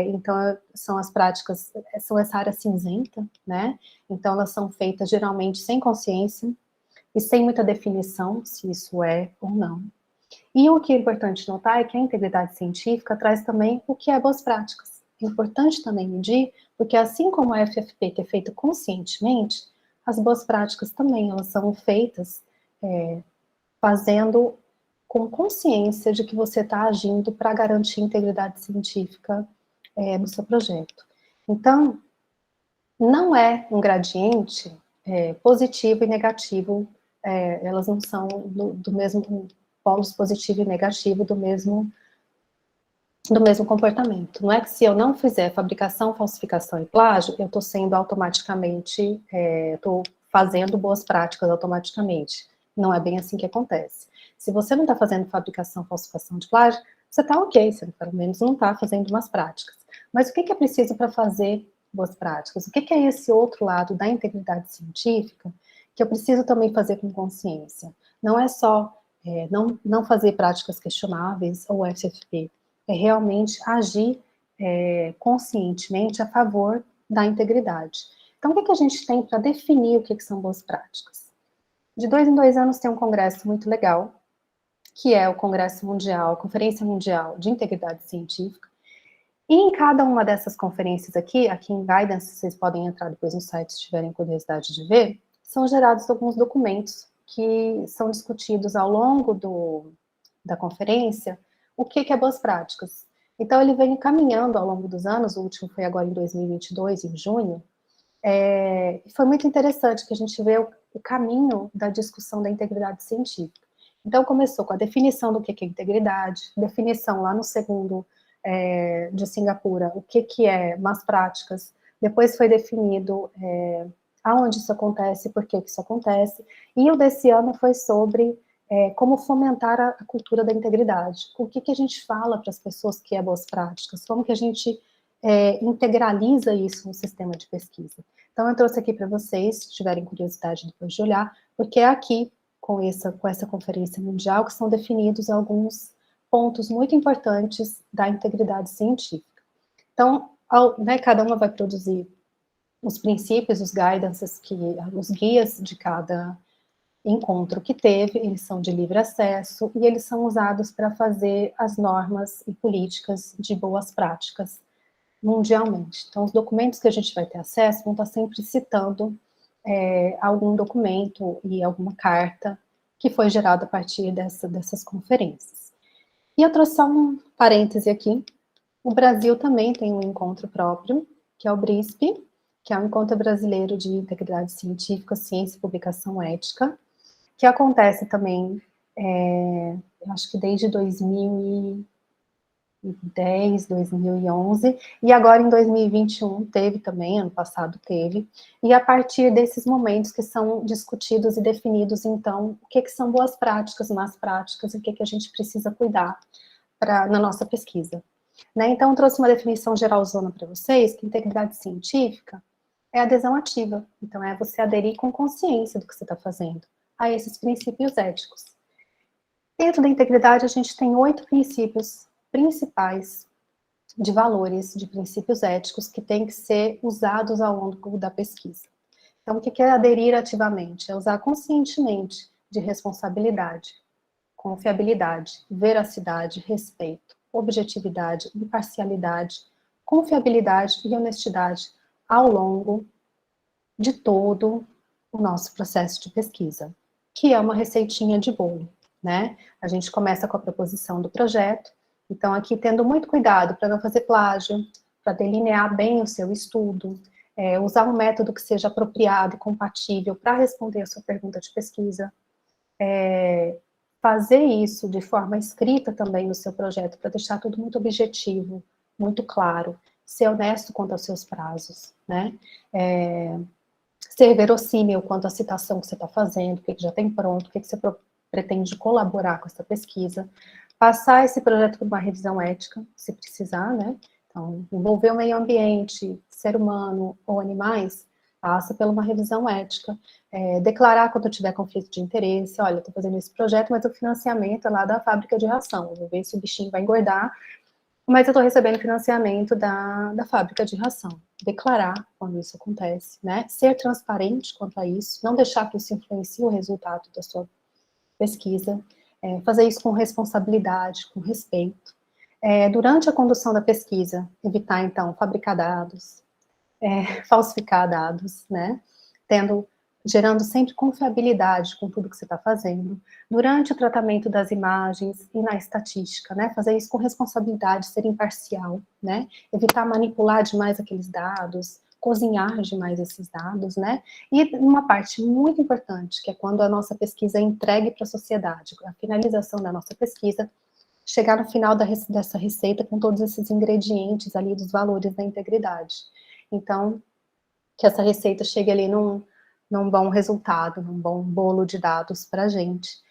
então são as práticas, são essa área cinzenta, né, então elas são feitas geralmente sem consciência e sem muita definição se isso é ou não. E o que é importante notar é que a integridade científica traz também o que é boas práticas. É importante também medir, porque assim como a FFP, que é feita conscientemente, as boas práticas também, elas são feitas fazendo com consciência de que você está agindo para garantir a integridade científica no seu projeto. Então, não é um gradiente positivo e negativo, elas não são do mesmo polos positivo e negativo do mesmo comportamento. Não é que se eu não fizer fabricação, falsificação e plágio, eu estou sendo automaticamente, estou fazendo boas práticas automaticamente. Não é bem assim que acontece. Se você não está fazendo fabricação, falsificação de plágio, você está ok, você pelo menos não está fazendo umas práticas. Mas o que é preciso para fazer boas práticas? O que é esse outro lado da integridade científica que eu preciso também fazer com consciência? Não é só não fazer práticas questionáveis ou FFP, é realmente agir conscientemente a favor da integridade. Então, o que a gente tem para definir o que são boas práticas? De 2 em 2 anos tem um congresso muito legal, que é o Congresso Mundial, Conferência Mundial de Integridade Científica, e em cada uma dessas conferências aqui em Guidance, vocês podem entrar depois no site se tiverem curiosidade de ver, são gerados alguns documentos que são discutidos ao longo da conferência, o que é boas práticas. Então, ele vem caminhando ao longo dos anos, o último foi agora em 2022, em junho, foi muito interessante que a gente vê o caminho da discussão da integridade científica. Então, começou com a definição do que é integridade, definição lá no segundo de Singapura, o que é más práticas, depois foi definido aonde isso acontece, por que isso acontece, e o desse ano foi sobre como fomentar a cultura da integridade, o que a gente fala para as pessoas que é boas práticas, como que a gente integraliza isso no sistema de pesquisa. Então, eu trouxe aqui para vocês, se tiverem curiosidade depois de olhar, porque é aqui, com essa conferência mundial, que são definidos alguns pontos muito importantes da integridade científica. Então, cada uma vai produzir os princípios, os guidances, os guias de cada encontro que teve, eles são de livre acesso e eles são usados para fazer as normas e políticas de boas práticas mundialmente. Então, os documentos que a gente vai ter acesso vão estar sempre citando algum documento e alguma carta que foi gerada a partir dessas conferências. E eu trouxe só um parêntese aqui. O Brasil também tem um encontro próprio, que é o BRISP, que é o Encontro Brasileiro de Integridade Científica, Ciência e Publicação Ética, que acontece também, eu acho que desde 2010, 2011, e agora em 2021 teve também, ano passado teve, e a partir desses momentos que são discutidos e definidos, então, o que são boas práticas, más práticas, e o que a gente precisa cuidar na nossa pesquisa. Né? Então, eu trouxe uma definição geralzona para vocês, que integridade científica é adesão ativa, então é você aderir com consciência do que você está fazendo, a esses princípios éticos. Dentro da integridade, a gente tem 8 princípios principais de valores, de princípios éticos que têm que ser usados ao longo da pesquisa. Então, o que é aderir ativamente? É usar conscientemente de responsabilidade, confiabilidade, veracidade, respeito, objetividade, imparcialidade, confiabilidade e honestidade ao longo de todo o nosso processo de pesquisa, que é uma receitinha de bolo, né? A gente começa com a proposição do projeto, então aqui tendo muito cuidado para não fazer plágio, para delinear bem o seu estudo, usar um método que seja apropriado e compatível para responder a sua pergunta de pesquisa, fazer isso de forma escrita também no seu projeto, para deixar tudo muito objetivo, muito claro, ser honesto quanto aos seus prazos, né? Ser verossímil quanto à citação que você está fazendo, o que já tem pronto, o que você pretende colaborar com essa pesquisa, passar esse projeto por uma revisão ética, se precisar, né? Então, envolver o meio ambiente, ser humano ou animais, passa por uma revisão ética, declarar quando tiver conflito de interesse, olha, estou fazendo esse projeto, mas o financiamento é lá da fábrica de ração, vou ver se o bichinho vai engordar, mas eu estou recebendo financiamento da fábrica de ração. Declarar quando isso acontece, né? Ser transparente quanto a isso, não deixar que isso influencie o resultado da sua pesquisa, fazer isso com responsabilidade, com respeito. Durante a condução da pesquisa, evitar, então, fabricar dados, falsificar dados, né? Gerando sempre confiabilidade com tudo que você está fazendo. Durante o tratamento das imagens e na estatística, né? Fazer isso com responsabilidade, ser imparcial, né? Evitar manipular demais aqueles dados, cozinhar demais esses dados, né? E uma parte muito importante, que é quando a nossa pesquisa é entregue para a sociedade, a finalização da nossa pesquisa, chegar no final dessa receita com todos esses ingredientes ali dos valores da integridade. Então, que essa receita chegue ali num bom resultado, num bom bolo de dados para a gente.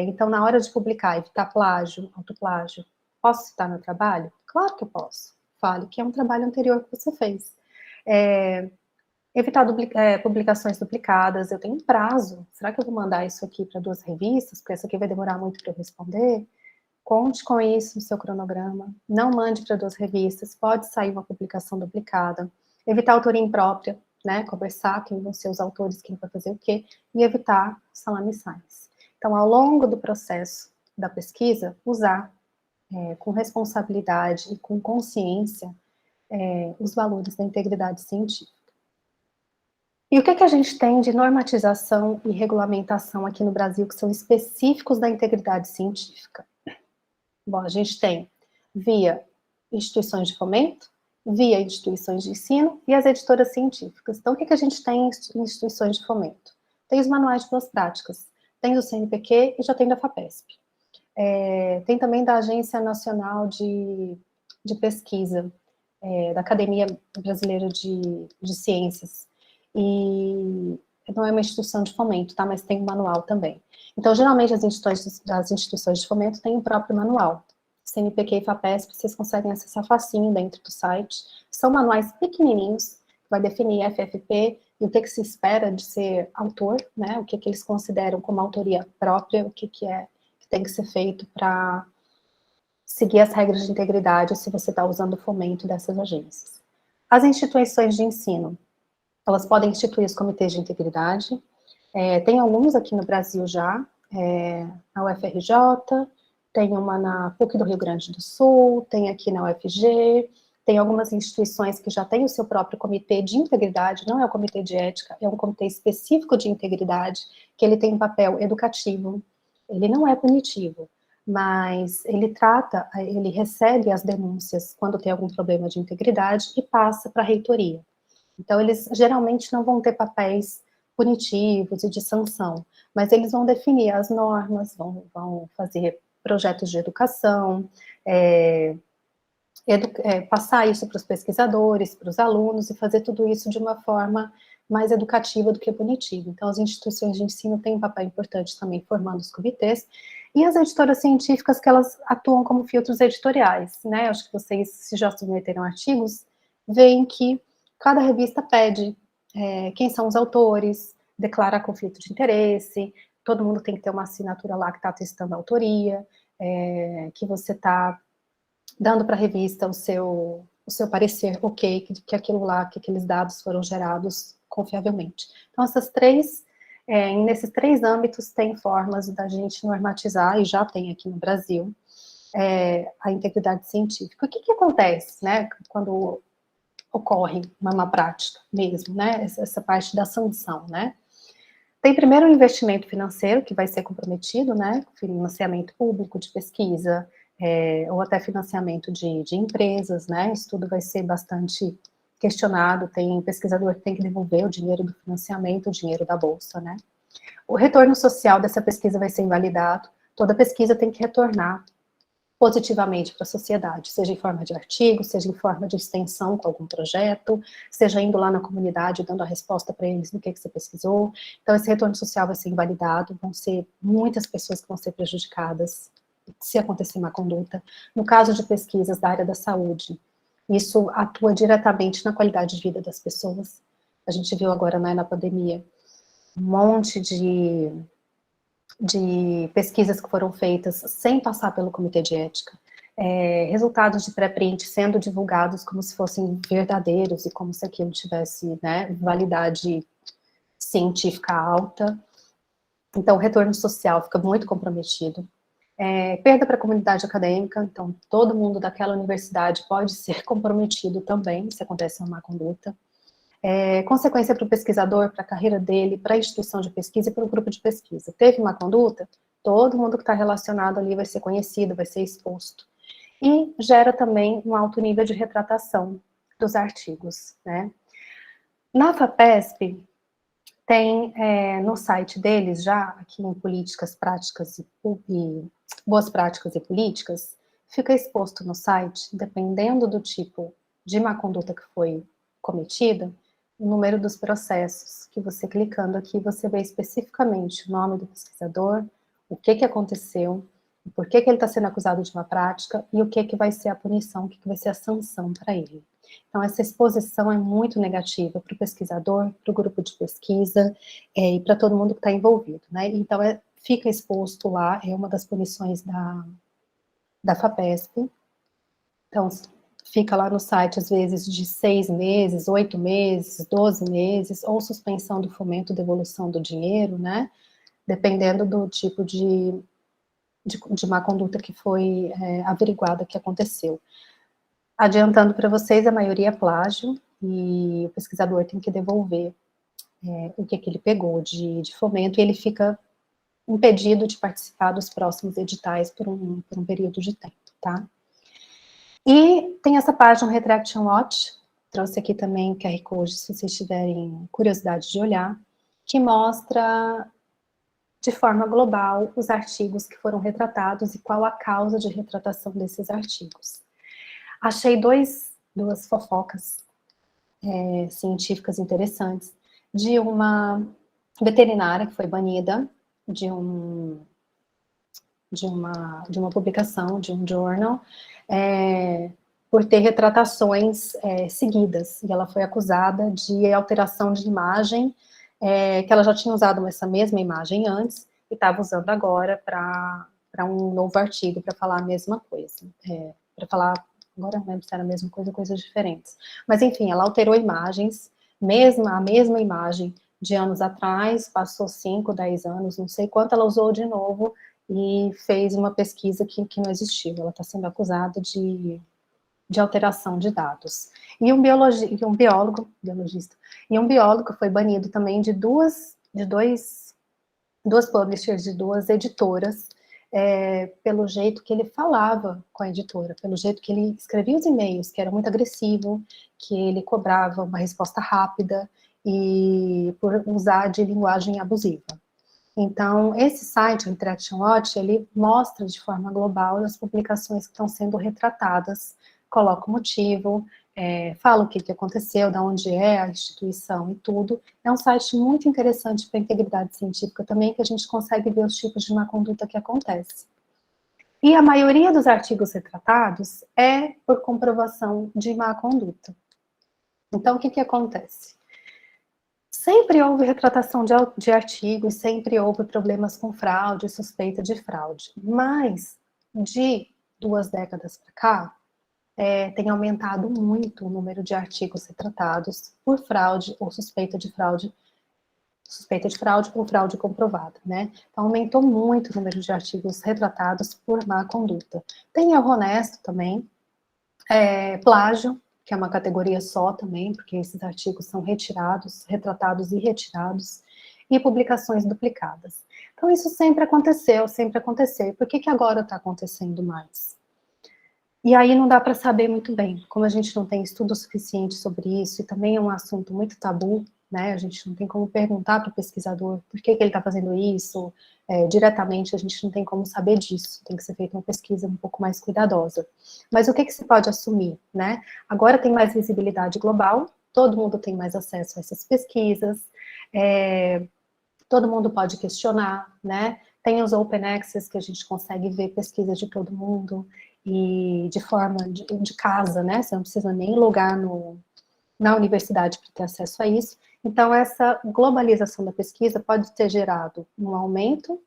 Então, na hora de publicar, evitar plágio, autoplágio, posso citar meu trabalho? Claro que eu posso. Fale que é um trabalho anterior que você fez. Evitar publicações duplicadas, eu tenho um prazo. Será que eu vou mandar isso aqui para 2 revistas? Porque essa aqui vai demorar muito para eu responder. Conte com isso no seu cronograma. Não mande para 2 revistas, pode sair uma publicação duplicada. Evitar autoria imprópria, né? Conversar quem vão ser os autores, quem vai fazer o quê, e evitar salamiçais. Então, ao longo do processo da pesquisa, usar com responsabilidade e com consciência os valores da integridade científica. E o que a gente tem de normatização e regulamentação aqui no Brasil que são específicos da integridade científica? Bom, a gente tem via instituições de fomento, via instituições de ensino e as editoras científicas. Então, o que a gente tem em instituições de fomento? Tem os manuais de boas práticas, tem do CNPq e já tem da FAPESP. Tem também da Agência Nacional de Pesquisa, da Academia Brasileira de Ciências. E não é uma instituição de fomento, tá? Mas tem um manual também. Então, geralmente, as instituições de fomento têm o próprio manual. CNPq e FAPESP, vocês conseguem acessar facinho dentro do site. São manuais pequenininhos, que vai definir FFP e o que se espera de ser autor, né? O que eles consideram como autoria própria, o que tem que ser feito para seguir as regras de integridade se você está usando o fomento dessas agências. As instituições de ensino, elas podem instituir os comitês de integridade, tem alguns aqui no Brasil já, na UFRJ, tem uma na PUC do Rio Grande do Sul, tem aqui na UFG, tem algumas instituições que já têm o seu próprio comitê de integridade, não é o comitê de ética, é um comitê específico de integridade, que ele tem um papel educativo, ele não é punitivo, mas ele recebe as denúncias quando tem algum problema de integridade e passa para a reitoria. Então, eles geralmente não vão ter papéis punitivos e de sanção, mas eles vão definir as normas, vão fazer projetos de educação, passar isso para os pesquisadores, para os alunos, e fazer tudo isso de uma forma mais educativa do que punitiva. Então, as instituições de ensino têm um papel importante também formando os comitês, e as editoras científicas, que elas atuam como filtros editoriais, né? Acho que vocês, se já submeteram artigos, veem que cada revista pede quem são os autores, declara conflito de interesse, todo mundo tem que ter uma assinatura lá que está atestando a autoria, que você está dando para a revista o seu parecer, ok, que aquilo lá, que aqueles dados foram gerados confiavelmente. Então, nesses 3 âmbitos tem formas da gente normatizar, e já tem aqui no Brasil, a integridade científica. O que acontece, né, quando ocorre uma má prática mesmo, né, essa parte da sanção, né? Tem primeiro o investimento financeiro, que vai ser comprometido, né, financiamento público de pesquisa, ou até financiamento de empresas, né, isso tudo vai ser bastante questionado, tem pesquisador que tem que devolver o dinheiro do financiamento, o dinheiro da bolsa, né. O retorno social dessa pesquisa vai ser invalidado, toda pesquisa tem que retornar positivamente para a sociedade, seja em forma de artigo, seja em forma de extensão com algum projeto, seja indo lá na comunidade, dando a resposta para eles do que você pesquisou. Então, esse retorno social vai ser invalidado, vão ser muitas pessoas que vão ser prejudicadas se acontecer má conduta. No caso de pesquisas da área da saúde, isso atua diretamente na qualidade de vida das pessoas. A gente viu agora, né, na pandemia, um monte de pesquisas que foram feitas sem passar pelo comitê de ética, resultados de pré-print sendo divulgados como se fossem verdadeiros e como se aquilo tivesse, né, validade científica alta. Então, o retorno social fica muito comprometido. Perda para a comunidade acadêmica, então todo mundo daquela universidade pode ser comprometido também, se acontece uma má conduta. Consequência para o pesquisador, para a carreira dele, para a instituição de pesquisa e para o grupo de pesquisa. Teve má conduta, todo mundo que está relacionado ali vai ser conhecido, vai ser exposto. E gera também um alto nível de retratação dos artigos, né? Na FAPESP, tem no site deles já, aqui em Políticas, Práticas e Boas Práticas e Políticas, fica exposto no site, dependendo do tipo de má conduta que foi cometida, o número dos processos, que você clicando aqui, você vê especificamente o nome do pesquisador, o que aconteceu, por que ele está sendo acusado de uma prática e o que vai ser a punição, o que vai ser a sanção para ele. Então, essa exposição é muito negativa para o pesquisador, para o grupo de pesquisa e para todo mundo que está envolvido, né? Então, fica exposto lá, é uma das punições da FAPESP. Então, fica lá no site, às vezes, de 6 meses, 8 meses, 12 meses, ou suspensão do fomento, devolução do dinheiro, né? Dependendo do tipo de má conduta que foi averiguada que aconteceu. Adiantando para vocês, a maioria é plágio, e o pesquisador tem que devolver o que ele pegou de fomento, e ele fica impedido de participar dos próximos editais por um período de tempo, tá? E tem essa página Retraction Watch, trouxe aqui também o QR Code, se vocês tiverem curiosidade de olhar, que mostra de forma global os artigos que foram retratados e qual a causa de retratação desses artigos. Achei duas fofocas científicas interessantes, de uma veterinária que foi banida de uma publicação, de um journal, por ter retratações seguidas, e ela foi acusada de alteração de imagem, que ela já tinha usado essa mesma imagem antes, e estava usando agora para um novo artigo, para falar a mesma coisa, para falar, agora não lembro se era a mesma coisa ou coisas diferentes, mas enfim, ela alterou imagens, a mesma imagem de anos atrás, passou 5, 10 anos, não sei quanto, ela usou de novo, e fez uma pesquisa que não existiu, ela está sendo acusada de alteração de dados. E um biólogo foi banido também de duas publishers, de duas editoras, pelo jeito que ele falava com a editora, pelo jeito que ele escrevia os e-mails, que era muito agressivo, que ele cobrava uma resposta rápida, e por usar de linguagem abusiva. Então, esse site, o Retraction Watch, ele mostra de forma global as publicações que estão sendo retratadas, coloca o motivo, fala o que aconteceu, de onde é a instituição e tudo. É um site muito interessante para a integridade científica também, que a gente consegue ver os tipos de má conduta que acontece. E a maioria dos artigos retratados é por comprovação de má conduta. Então, o que acontece? Sempre houve retratação de artigos, sempre houve problemas com fraude, suspeita de fraude, mas de 2 décadas para cá, tem aumentado muito o número de artigos retratados por fraude ou suspeita de fraude ou fraude comprovada, né? Então, aumentou muito o número de artigos retratados por má conduta. Tem erro honesto também, plágio, que é uma categoria só também, porque esses artigos são retratados e retirados, e publicações duplicadas. Então, isso sempre aconteceu. E por que agora está acontecendo mais? E aí não dá para saber muito bem, como a gente não tem estudo suficiente sobre isso, e também é um assunto muito tabu, né? A gente não tem como perguntar para o pesquisador por que ele está fazendo isso, diretamente a gente não tem como saber disso, tem que ser feita uma pesquisa um pouco mais cuidadosa. Mas o que se pode assumir, né? Agora tem mais visibilidade global, todo mundo tem mais acesso a essas pesquisas, todo mundo pode questionar, né? Tem os Open Access, que a gente consegue ver pesquisas de todo mundo, e de forma de casa, né? Você não precisa nem logar na universidade para ter acesso a isso. Então, essa globalização da pesquisa pode ter gerado um aumento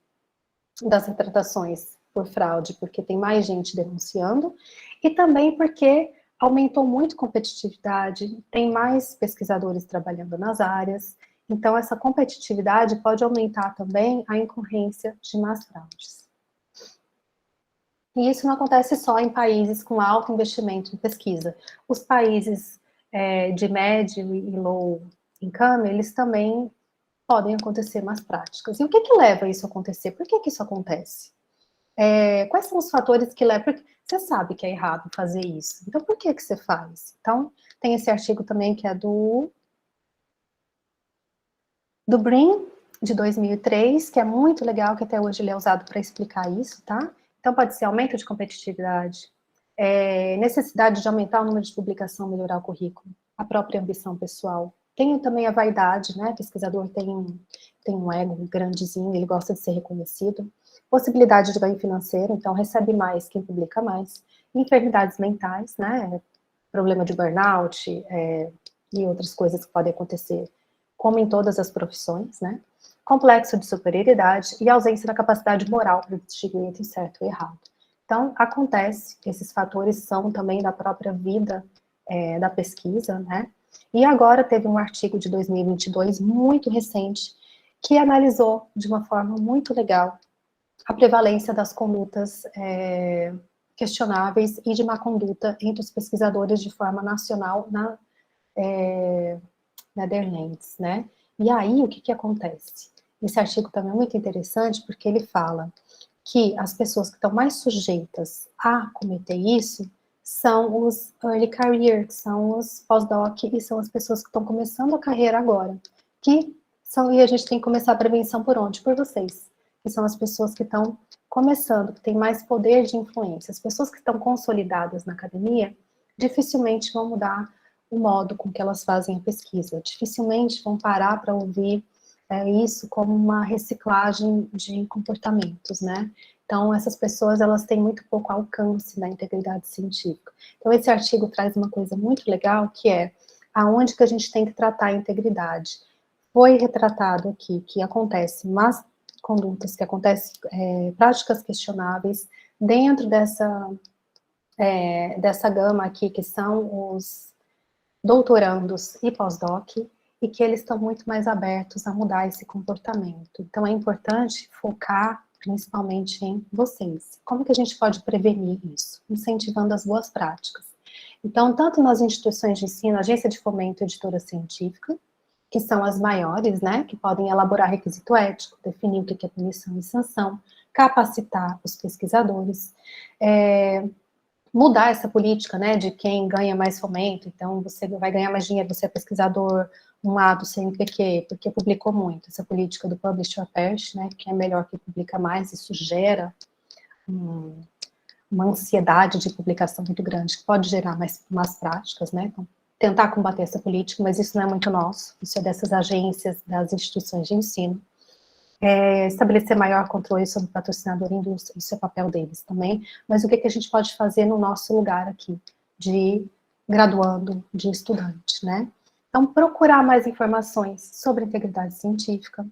das retratações por fraude, porque tem mais gente denunciando, e também porque aumentou muito a competitividade, tem mais pesquisadores trabalhando nas áreas, então essa competitividade pode aumentar também a incorrência de más fraudes. E isso não acontece só em países com alto investimento em pesquisa. Os países de médio e low income, eles também podem acontecer más práticas. E o que que leva isso a acontecer? Por que que isso acontece? Quais são os fatores que levam? Porque você sabe que é errado fazer isso, então por que que você faz? Então, tem esse artigo também que é do Brin, de 2003, que é muito legal, que até hoje ele é usado para explicar isso, tá? Então, pode ser aumento de competitividade, necessidade de aumentar o número de publicação, melhorar o currículo, a própria ambição pessoal. Tem também a vaidade, né? O pesquisador tem um ego grandezinho, ele gosta de ser reconhecido. Possibilidade de ganho financeiro, então recebe mais quem publica mais. Enfermidades mentais, né? Problema de burnout e outras coisas que podem acontecer, como em todas as profissões, né? Complexo de superioridade e ausência da capacidade moral para distinguir entre certo e errado. Então, acontece, esses fatores são também da própria vida da pesquisa, né? E agora teve um artigo de 2022, muito recente, que analisou de uma forma muito legal a prevalência das condutas questionáveis e de má conduta entre os pesquisadores de forma nacional na Netherlands, né? E aí, o que que acontece? Esse artigo também é muito interessante, porque ele fala que as pessoas que estão mais sujeitas a cometer isso são os early career, que são os pós-doc, e são as pessoas que estão começando a carreira agora, e a gente tem que começar a prevenção por onde? Por vocês, que são as pessoas que estão começando, que têm mais poder de influência. As pessoas que estão consolidadas na academia, dificilmente vão mudar o modo com que elas fazem a pesquisa, dificilmente vão parar para ouvir isso como uma reciclagem de comportamentos, né? Então, essas pessoas, elas têm muito pouco alcance na integridade científica. Então, esse artigo traz uma coisa muito legal, que é aonde que a gente tem que tratar a integridade. Foi retratado aqui que acontece más condutas, que acontecem práticas questionáveis dentro dessa gama aqui, que são os doutorandos e pós-doc, e que eles estão muito mais abertos a mudar esse comportamento. Então, é importante focar principalmente em vocês. Como que a gente pode prevenir isso? Incentivando as boas práticas. Então, tanto nas instituições de ensino, agência de fomento e editora científica, que são as maiores, né, que podem elaborar requisito ético, definir o que é punição e sanção, capacitar os pesquisadores, mudar essa política, né, de quem ganha mais fomento, então você vai ganhar mais dinheiro, você é pesquisador, um A do CNPq, porque publicou muito, essa política do publish or perish, né, que é melhor que publica mais, isso gera uma ansiedade de publicação muito grande, que pode gerar más práticas, né, então, tentar combater essa política, mas isso não é muito nosso, isso é dessas agências, das instituições de ensino. Estabelecer maior controle sobre o patrocinador e indústria, isso é papel deles também, mas o que a gente pode fazer no nosso lugar aqui, de graduando, de estudante, né? Então, procurar mais informações sobre integridade científica.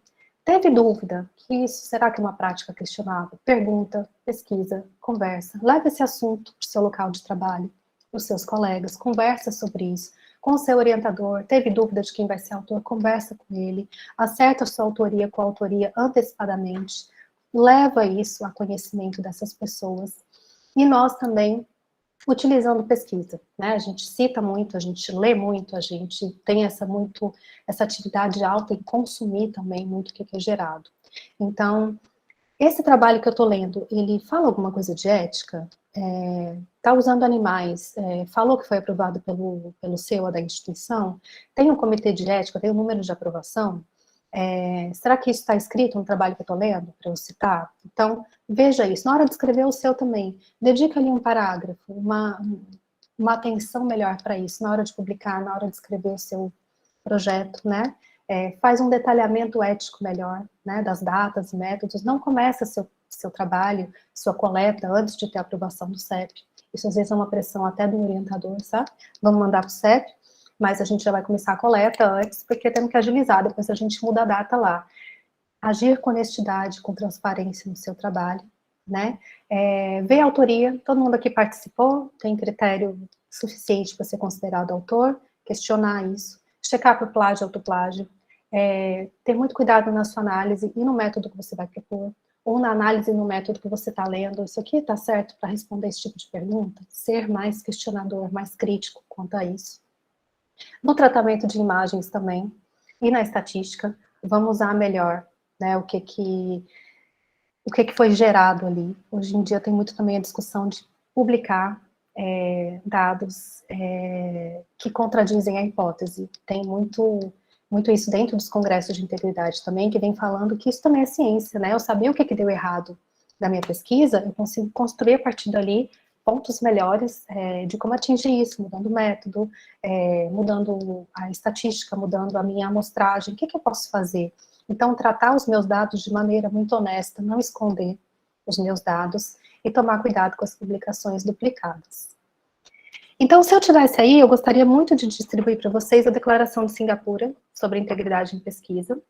Teve dúvida que isso será que é uma prática questionável? Pergunta, pesquisa, conversa, leva esse assunto para o seu local de trabalho, para os seus colegas, conversa sobre isso, com o seu orientador, teve dúvida de quem vai ser autor, conversa com ele, acerta a sua autoria com a autoria antecipadamente, leva isso a conhecimento dessas pessoas, e nós também, utilizando pesquisa, né, a gente cita muito, a gente lê muito, a gente tem essa atividade alta em consumir também muito o que é gerado. Então, esse trabalho que eu estou lendo, ele fala alguma coisa de ética? Está usando animais, falou que foi aprovado pelo CEA da instituição? Tem um comitê de ética, tem um número de aprovação? Será que isso está escrito no trabalho que eu estou lendo, para eu citar? Então, veja isso. Na hora de escrever o seu também, dedica ali um parágrafo, uma atenção melhor para isso, na hora de publicar, na hora de escrever o seu projeto, né? Faz um detalhamento ético melhor, né, das datas, métodos, não começa seu trabalho, sua coleta, antes de ter a aprovação do CEP. Isso às vezes é uma pressão até do orientador, sabe? Vamos mandar para o CEP. mas a gente já vai começar a coleta antes, porque temos que agilizar, depois a gente muda a data lá. Agir com honestidade, com transparência no seu trabalho, né? Ver a autoria, todo mundo aqui participou, tem critério suficiente para ser considerado autor, questionar isso, checar por plágio, autoplágio, ter muito cuidado na sua análise e no método que você vai propor, ou na análise no método que você está lendo, isso aqui está certo para responder esse tipo de pergunta? Ser mais questionador, mais crítico quanto a isso. No tratamento de imagens também, e na estatística, vamos usar melhor, né, o que foi gerado ali. Hoje em dia tem muito também a discussão de publicar dados que contradizem a hipótese. Tem muito isso dentro dos congressos de integridade também, que vem falando que isso também é ciência, né? Eu sabia o que deu errado da minha pesquisa, eu consigo construir a partir dali pontos melhores de como atingir isso, mudando o método, mudando a estatística, mudando a minha amostragem, o que eu posso fazer? Então, tratar os meus dados de maneira muito honesta, não esconder os meus dados e tomar cuidado com as publicações duplicadas. Então, se eu tivesse aí, eu gostaria muito de distribuir para vocês a Declaração de Singapura sobre integridade em pesquisa.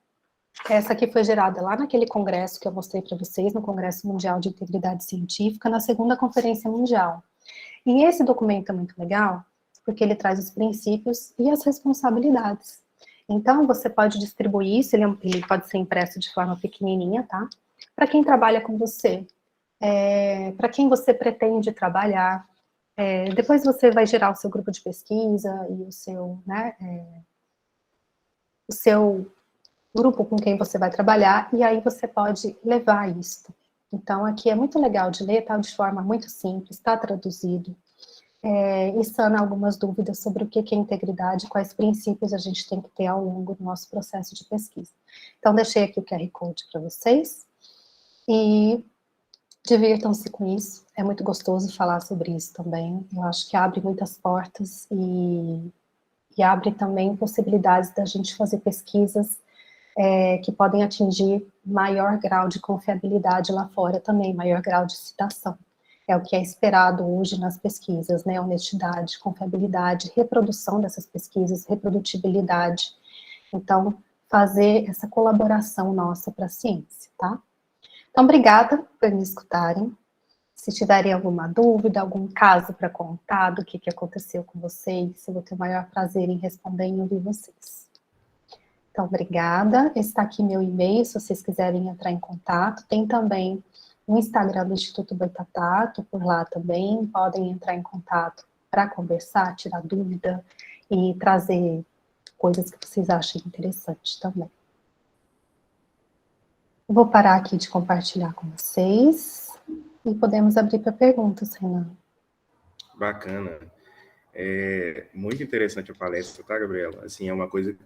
Essa aqui foi gerada lá naquele congresso que eu mostrei para vocês, no Congresso Mundial de Integridade Científica, na segunda Conferência Mundial. E esse documento é muito legal, porque ele traz os princípios e as responsabilidades. Então, você pode distribuir isso, ele pode ser impresso de forma pequenininha, tá? Para quem trabalha com você, para quem você pretende trabalhar. Depois você vai gerar o seu grupo de pesquisa e o seu, né, o seu grupo com quem você vai trabalhar, e aí você pode levar isso. Então, aqui é muito legal de ler, tá de forma muito simples, está traduzido, e sana algumas dúvidas sobre o que é integridade, quais princípios a gente tem que ter ao longo do nosso processo de pesquisa. Então, deixei aqui o QR Code para vocês, e divirtam-se com isso, é muito gostoso falar sobre isso também, eu acho que abre muitas portas e abre também possibilidades da gente fazer pesquisas que podem atingir maior grau de confiabilidade lá fora também, maior grau de citação. É o que é esperado hoje nas pesquisas, né? Honestidade, confiabilidade, reprodução dessas pesquisas, reprodutibilidade. Então, fazer essa colaboração nossa para a ciência, tá? Então, obrigada por me escutarem. Se tiverem alguma dúvida, algum caso para contar do que aconteceu com vocês, eu vou ter o maior prazer em responder e ouvir vocês. Então, obrigada. Está aqui meu e-mail, se vocês quiserem entrar em contato. Tem também o Instagram do Instituto Boitatá, tô por lá também. Podem entrar em contato para conversar, tirar dúvida e trazer coisas que vocês achem interessantes também. Vou parar aqui de compartilhar com vocês e podemos abrir para perguntas, Renan. Bacana. Muito interessante a palestra, tá, Gabriela? Assim, é uma coisa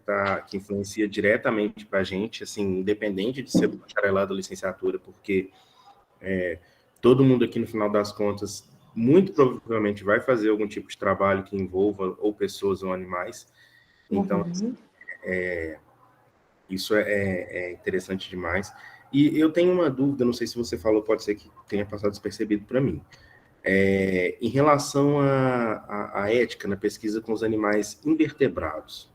que influencia diretamente para a gente, assim, independente de ser do bacharelado ou licenciatura, porque todo mundo aqui, no final das contas, muito provavelmente vai fazer algum tipo de trabalho que envolva ou pessoas ou animais. Então, isso é interessante demais. E eu tenho uma dúvida, não sei se você falou, pode ser que tenha passado despercebido para mim. Em relação à ética na pesquisa com os animais invertebrados,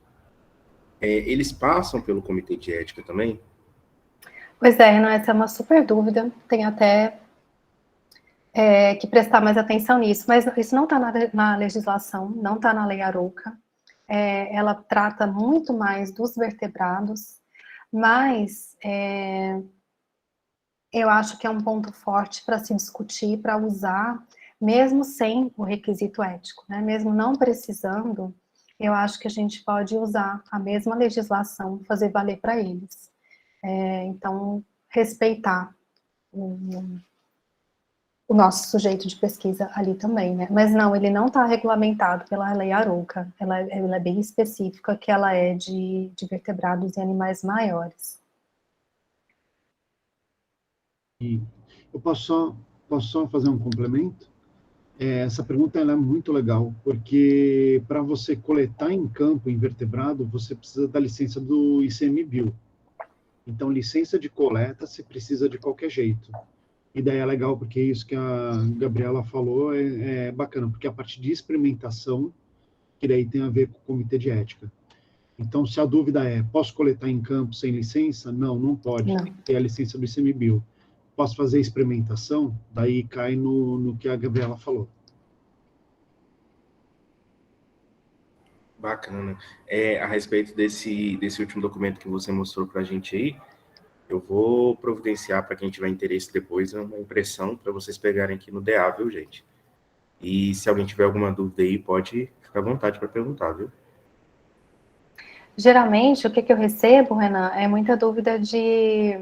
eles passam pelo comitê de ética também? Pois é, Renan, essa é uma super dúvida, tem até que prestar mais atenção nisso, mas isso não está na legislação, não está na lei Arouca, ela trata muito mais dos vertebrados, mas eu acho que é um ponto forte para se discutir, para usar, mesmo sem o requisito ético, né? Mesmo não precisando, eu acho que a gente pode usar a mesma legislação, fazer valer para eles. Então, respeitar o nosso sujeito de pesquisa ali também, né? Mas não, ele não está regulamentado pela lei Arouca, ela é bem específica, que ela é de vertebrados e animais maiores. E eu posso só fazer um complemento? Essa pergunta ela é muito legal, porque para você coletar em campo invertebrado, você precisa da licença do ICMBio. Então, licença de coleta você precisa de qualquer jeito. E daí é legal, porque isso que a Gabriela falou é bacana, porque a parte de experimentação que daí tem a ver com o comitê de ética. Então, se a dúvida é, posso coletar em campo sem licença? Não, não pode. Não. Tem que ter a licença do ICMBio. Posso fazer experimentação? Daí cai no que a Gabriela falou. Bacana. A respeito desse último documento que você mostrou para a gente aí, eu vou providenciar para quem tiver interesse depois uma impressão para vocês pegarem aqui no DA, viu, gente? E se alguém tiver alguma dúvida aí, pode ficar à vontade para perguntar, viu? Geralmente, o que eu recebo, Renan, é muita dúvida de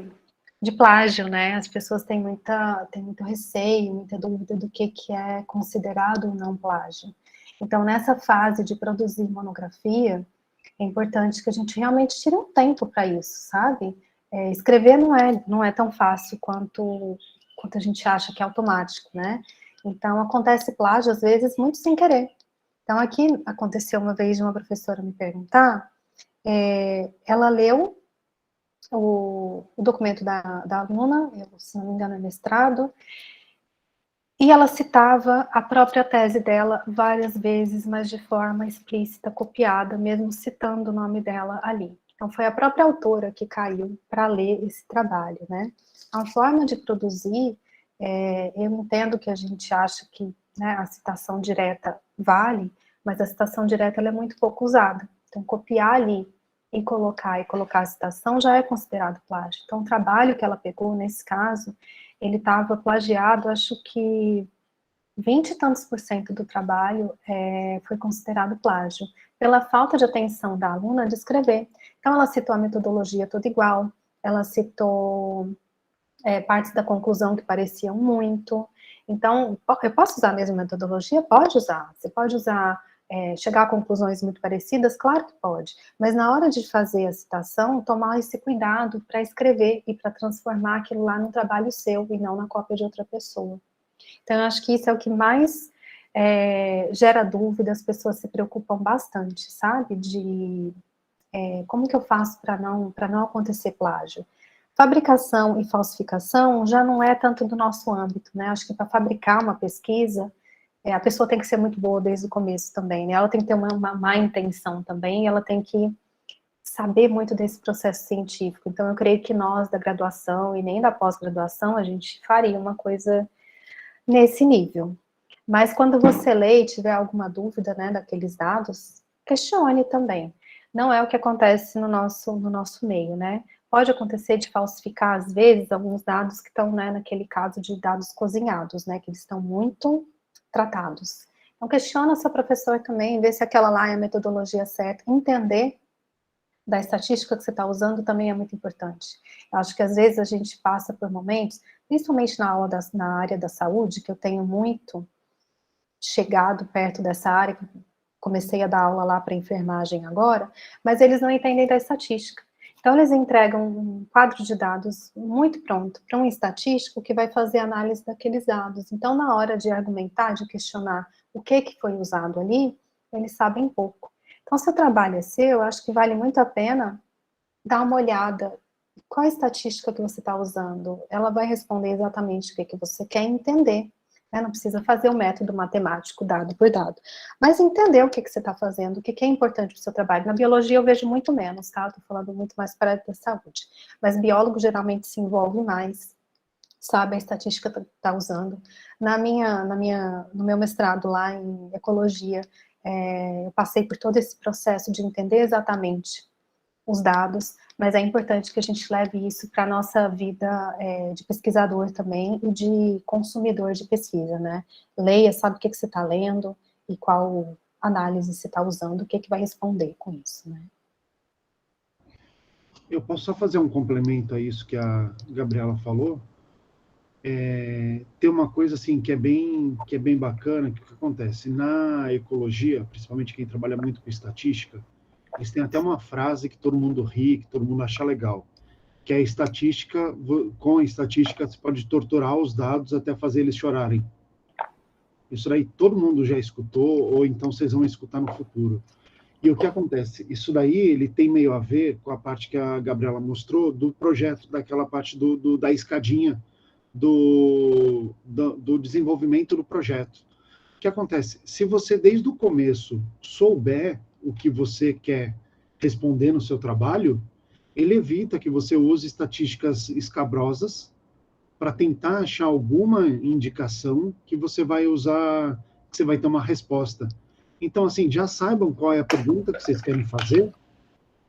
plágio, né? As pessoas têm muito receio, muita dúvida do que é considerado ou não plágio. Então, nessa fase de produzir monografia, é importante que a gente realmente tire um tempo para isso, sabe? Escrever não é tão fácil quanto a gente acha que é automático, né? Então, acontece plágio, às vezes, muito sem querer. Então, aqui aconteceu uma vez de uma professora me perguntar, ela leu o documento da aluna, se não me engano é mestrado, e ela citava a própria tese dela várias vezes, mas de forma explícita, copiada, mesmo citando o nome dela ali. Então, foi a própria autora que caiu para ler esse trabalho, né? A forma de produzir, eu entendo que a gente acha que, né, a citação direta vale, mas a citação direta ela é muito pouco usada. Então, copiar ali e colocar a citação já é considerado plágio. Então, o trabalho que ela pegou, nesse caso, ele estava plagiado, acho que 20 e tantos por cento do trabalho foi considerado plágio, pela falta de atenção da aluna de escrever. Então, ela citou a metodologia toda igual, ela citou partes da conclusão que pareciam muito. Então, eu posso usar a mesma metodologia? Pode usar. Você pode usar, chegar a conclusões muito parecidas? Claro que pode. Mas na hora de fazer a citação, tomar esse cuidado para escrever e para transformar aquilo lá num trabalho seu e não na cópia de outra pessoa. Então, eu acho que isso é o que mais gera dúvida, as pessoas se preocupam bastante, sabe? Como que eu faço para não acontecer plágio? Fabricação e falsificação já não é tanto do nosso âmbito, né? Acho que para fabricar uma pesquisa, a pessoa tem que ser muito boa desde o começo também, né? Ela tem que ter uma má intenção também, ela tem que saber muito desse processo científico. Então, eu creio que nós, da graduação e nem da pós-graduação, a gente faria uma coisa nesse nível. Mas quando você lê e tiver alguma dúvida, né, daqueles dados, questione também. Não é o que acontece no nosso meio, né? Pode acontecer de falsificar, às vezes, alguns dados que estão, né, naquele caso de dados cozinhados, né, que eles estão muito tratados. Então, questiona seu professor também, ver se aquela lá é a metodologia certa, entender da estatística que você está usando também é muito importante. Eu acho que, às vezes, a gente passa por momentos, principalmente na área da saúde, que eu tenho muito chegado perto dessa área, comecei a dar aula lá para enfermagem agora, mas eles não entendem da estatística. Então, eles entregam um quadro de dados muito pronto para um estatístico que vai fazer análise daqueles dados. Então, na hora de argumentar, de questionar o que foi usado ali, eles sabem pouco. Então, se o trabalho é seu, eu acho que vale muito a pena dar uma olhada. Qual a estatística que você está usando? Ela vai responder exatamente o que você quer entender. Não precisa fazer o método matemático dado por dado, mas entender o que você está fazendo, o que é importante para o seu trabalho. Na biologia eu vejo muito menos, tá? Estou falando muito mais para a área da saúde, mas biólogo geralmente se envolve mais, sabe a estatística que está usando. No meu mestrado lá em ecologia, eu passei por todo esse processo de entender exatamente os dados, mas é importante que a gente leve isso para a nossa vida de pesquisador também e de consumidor de pesquisa, né? Leia, sabe o que você está lendo e qual análise você está usando, o que vai responder com isso, né? Eu posso só fazer um complemento a isso que a Gabriela falou? Tem uma coisa assim que é bem bacana, que acontece na ecologia, principalmente quem trabalha muito com estatística, eles têm até uma frase que todo mundo ri, que todo mundo acha legal, que é com a estatística você pode torturar os dados até fazer eles chorarem. Isso daí todo mundo já escutou, ou então vocês vão escutar no futuro. E o que acontece? Isso daí ele tem meio a ver com a parte que a Gabriela mostrou do projeto, daquela parte da escadinha do desenvolvimento do projeto. O que acontece? Se você, desde o começo, souber o que você quer responder no seu trabalho, ele evita que você use estatísticas escabrosas para tentar achar alguma indicação que você vai usar, que você vai ter uma resposta. Então, assim, já saibam qual é a pergunta que vocês querem fazer,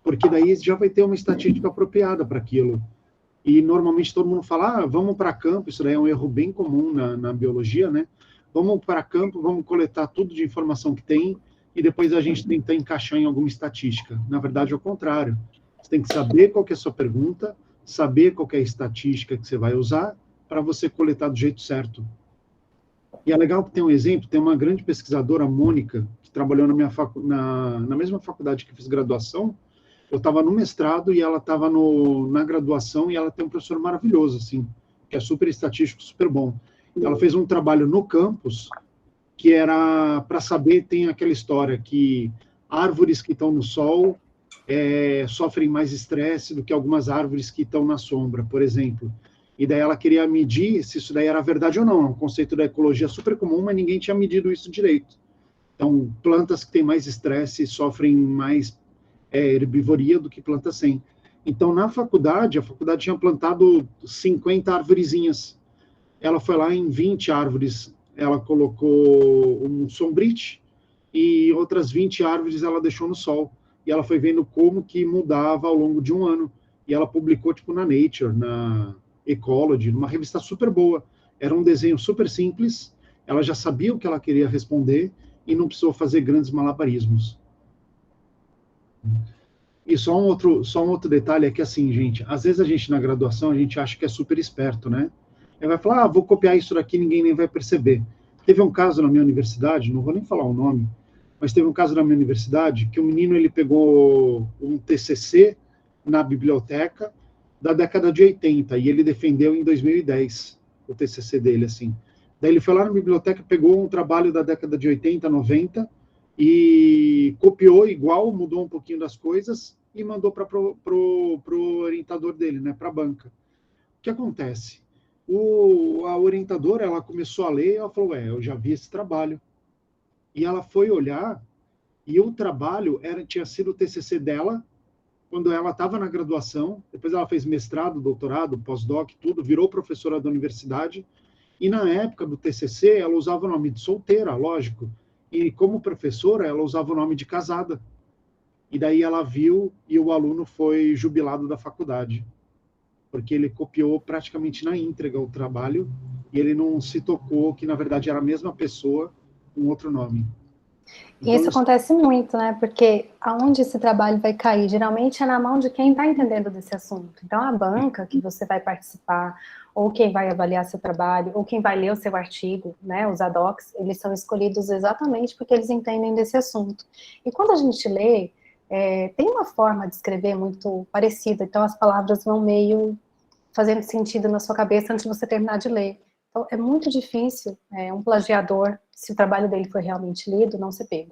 porque daí já vai ter uma estatística apropriada para aquilo. E normalmente todo mundo fala, vamos para campo, isso daí é um erro bem comum na biologia, né? Vamos para campo, vamos coletar tudo de informação que tem e depois a gente tenta encaixar em alguma estatística. Na verdade, é o contrário. Você tem que saber qual que é a sua pergunta, saber qual que é a estatística que você vai usar para você coletar do jeito certo. E é legal que tem um exemplo, tem uma grande pesquisadora, a Mônica, que trabalhou na mesma faculdade que eu fiz graduação. Eu estava no mestrado e ela estava na graduação, e ela tem um professor maravilhoso, assim, que é super estatístico, super bom. Então, ela fez um trabalho no campus, que era para saber, tem aquela história que árvores que estão no sol sofrem mais estresse do que algumas árvores que estão na sombra, por exemplo. E daí ela queria medir se isso daí era verdade ou não. É um conceito da ecologia super comum, mas ninguém tinha medido isso direito. Então, plantas que têm mais estresse sofrem mais herbivoria do que plantas sem. Então, na faculdade, a faculdade tinha plantado 50 arvorezinhas. Ela foi lá em 20 árvores, ela colocou um sombrite, e outras 20 árvores ela deixou no sol. E ela foi vendo como que mudava ao longo de um ano. E ela publicou, tipo, na Nature, na Ecology, numa revista super boa. Era um desenho super simples, ela já sabia o que ela queria responder e não precisou fazer grandes malabarismos. E só um outro detalhe é que, assim, gente, às vezes a gente na graduação, a gente acha que é super esperto, né? Aí vai falar, vou copiar isso daqui, ninguém nem vai perceber. Teve um caso na minha universidade, não vou nem falar o nome, mas teve um caso na minha universidade que o menino, ele pegou um TCC na biblioteca da década de 80, e ele defendeu em 2010 o TCC dele, assim. Daí ele foi lá na biblioteca, pegou um trabalho da década de 80, 90, e copiou igual, mudou um pouquinho das coisas e mandou para o orientador dele, né, para a banca. O que acontece? A orientadora, ela começou a ler, ela falou, eu já vi esse trabalho. E ela foi olhar, e o trabalho tinha sido o TCC dela, quando ela estava na graduação, depois ela fez mestrado, doutorado, pós-doc, tudo, virou professora da universidade, e na época do TCC, ela usava o nome de solteira, lógico, e como professora, ela usava o nome de casada. E daí ela viu, e o aluno foi jubilado da faculdade, porque ele copiou praticamente na íntegra o trabalho, e ele não se tocou que, na verdade, era a mesma pessoa com outro nome. Então, isso acontece muito, né? Porque aonde esse trabalho vai cair? Geralmente é na mão de quem está entendendo desse assunto. Então, a banca que você vai participar, ou quem vai avaliar seu trabalho, ou quem vai ler o seu artigo, né? Os ad-hocs, eles são escolhidos exatamente porque eles entendem desse assunto. E quando a gente lê, tem uma forma de escrever muito parecida, então as palavras vão meio fazendo sentido na sua cabeça antes de você terminar de ler. Então, é muito difícil um plagiador, se o trabalho dele for realmente lido, não ser pego.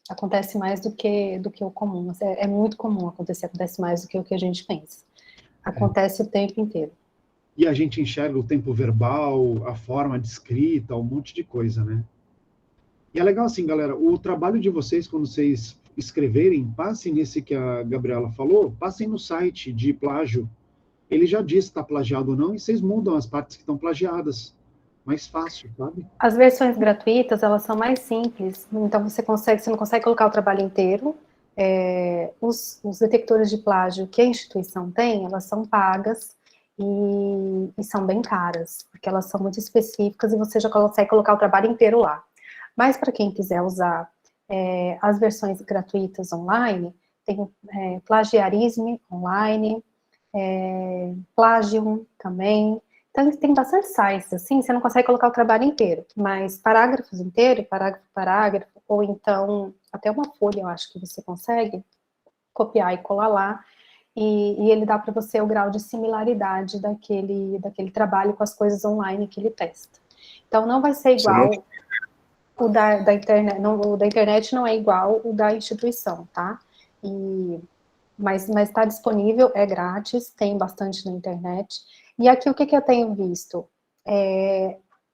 Acontece mais do que o comum. É muito comum acontecer, acontece mais do que o que a gente pensa. Acontece o tempo inteiro. E a gente enxerga o tempo verbal, a forma de escrita, um monte de coisa, né? E é legal assim, galera, o trabalho de vocês, quando vocês escreverem, passem nesse que a Gabriela falou, passem no site de plágio. Ele já diz se está plagiado ou não, e vocês mudam as partes que estão plagiadas. Mais fácil, sabe? As versões gratuitas, elas são mais simples, então você não consegue colocar o trabalho inteiro. Os detectores de plágio que a instituição tem, elas são pagas e são bem caras, porque elas são muito específicas e você já consegue colocar o trabalho inteiro lá. Mas para quem quiser usar as versões gratuitas online, tem Plagiarisme online, Plagium também. Então, tem bastante sites, assim, você não consegue colocar o trabalho inteiro, mas parágrafos inteiros, parágrafo, ou então até uma folha, eu acho que você consegue copiar e colar lá, e ele dá para você o grau de similaridade daquele trabalho com as coisas online que ele testa. Então, não vai ser igual o da internet, o da internet não é igual o da instituição, tá? Mas está disponível, é grátis, tem bastante na internet. E aqui o que eu tenho visto?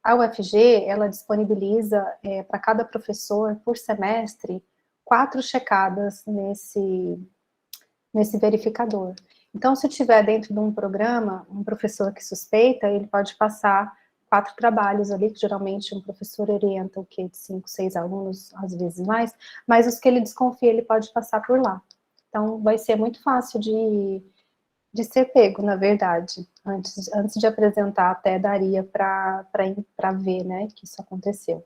A UFG, ela disponibiliza para cada professor, por semestre, 4 checadas nesse verificador. Então, se tiver dentro de um programa, um professor que suspeita, ele pode passar 4 trabalhos ali, que geralmente um professor orienta o quê? De 5, 6 alunos, às vezes mais, mas os que ele desconfia, ele pode passar por lá. Então, vai ser muito fácil de ser pego, na verdade. Antes de apresentar, até daria para ver, né, que isso aconteceu.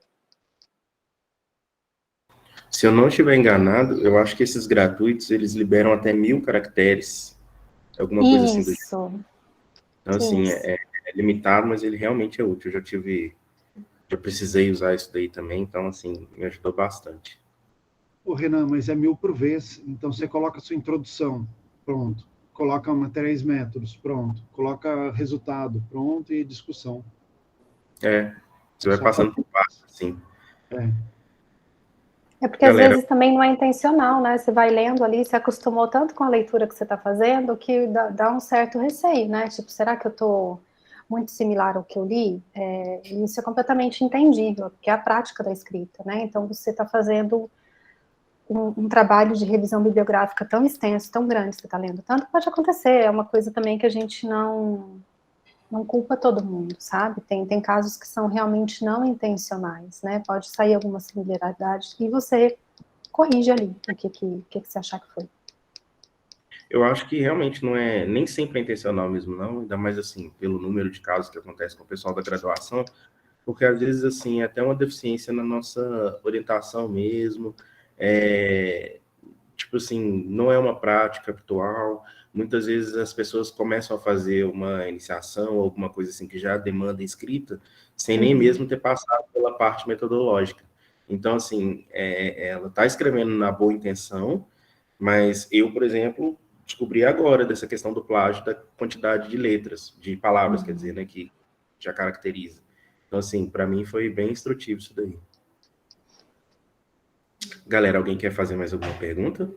Se eu não estiver enganado, eu acho que esses gratuitos, eles liberam até 1000 caracteres. Alguma coisa assim do Isso. Então, assim, Isso. é limitado, mas ele realmente é útil. Eu já precisei usar isso daí também, então, assim, me ajudou bastante. Ô, Renan, mas é 1000 por vez. Então, você coloca a sua introdução, pronto. Coloca materiais métodos, pronto. Coloca resultado, pronto, e discussão. Você vai passando por partes, assim. É porque às Galera, vezes também não é intencional, né? Você vai lendo ali, se acostumou tanto com a leitura que você está fazendo, que dá um certo receio, né? Tipo, será que eu estou muito similar ao que eu li? Isso é completamente entendível, porque é a prática da escrita, né? Então, você está fazendo um trabalho de revisão bibliográfica tão extenso, tão grande, você está lendo tanto, pode acontecer. É uma coisa também que a gente não culpa todo mundo, sabe? Tem casos que são realmente não intencionais, né? Pode sair alguma similaridade e você corrige ali o que você achar que foi. eu acho que realmente não é, nem sempre é intencional mesmo, não, ainda mais, assim, pelo número de casos que acontece com o pessoal da graduação, porque às vezes, assim, é até uma deficiência na nossa orientação mesmo, tipo assim, não é uma prática habitual. Muitas vezes as pessoas começam a fazer uma iniciação, alguma coisa assim que já demanda escrita, sem nem mesmo ter passado pela parte metodológica. Então, assim, ela está escrevendo na boa intenção, mas eu, por exemplo, descobri agora dessa questão do plágio, da quantidade de letras, de palavras, quer dizer, né, que já caracteriza. Então, assim, para mim foi bem instrutivo isso daí. Galera, alguém quer fazer mais alguma pergunta?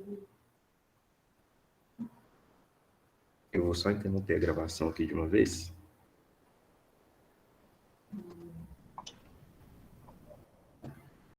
Eu vou só interromper a gravação aqui de uma vez.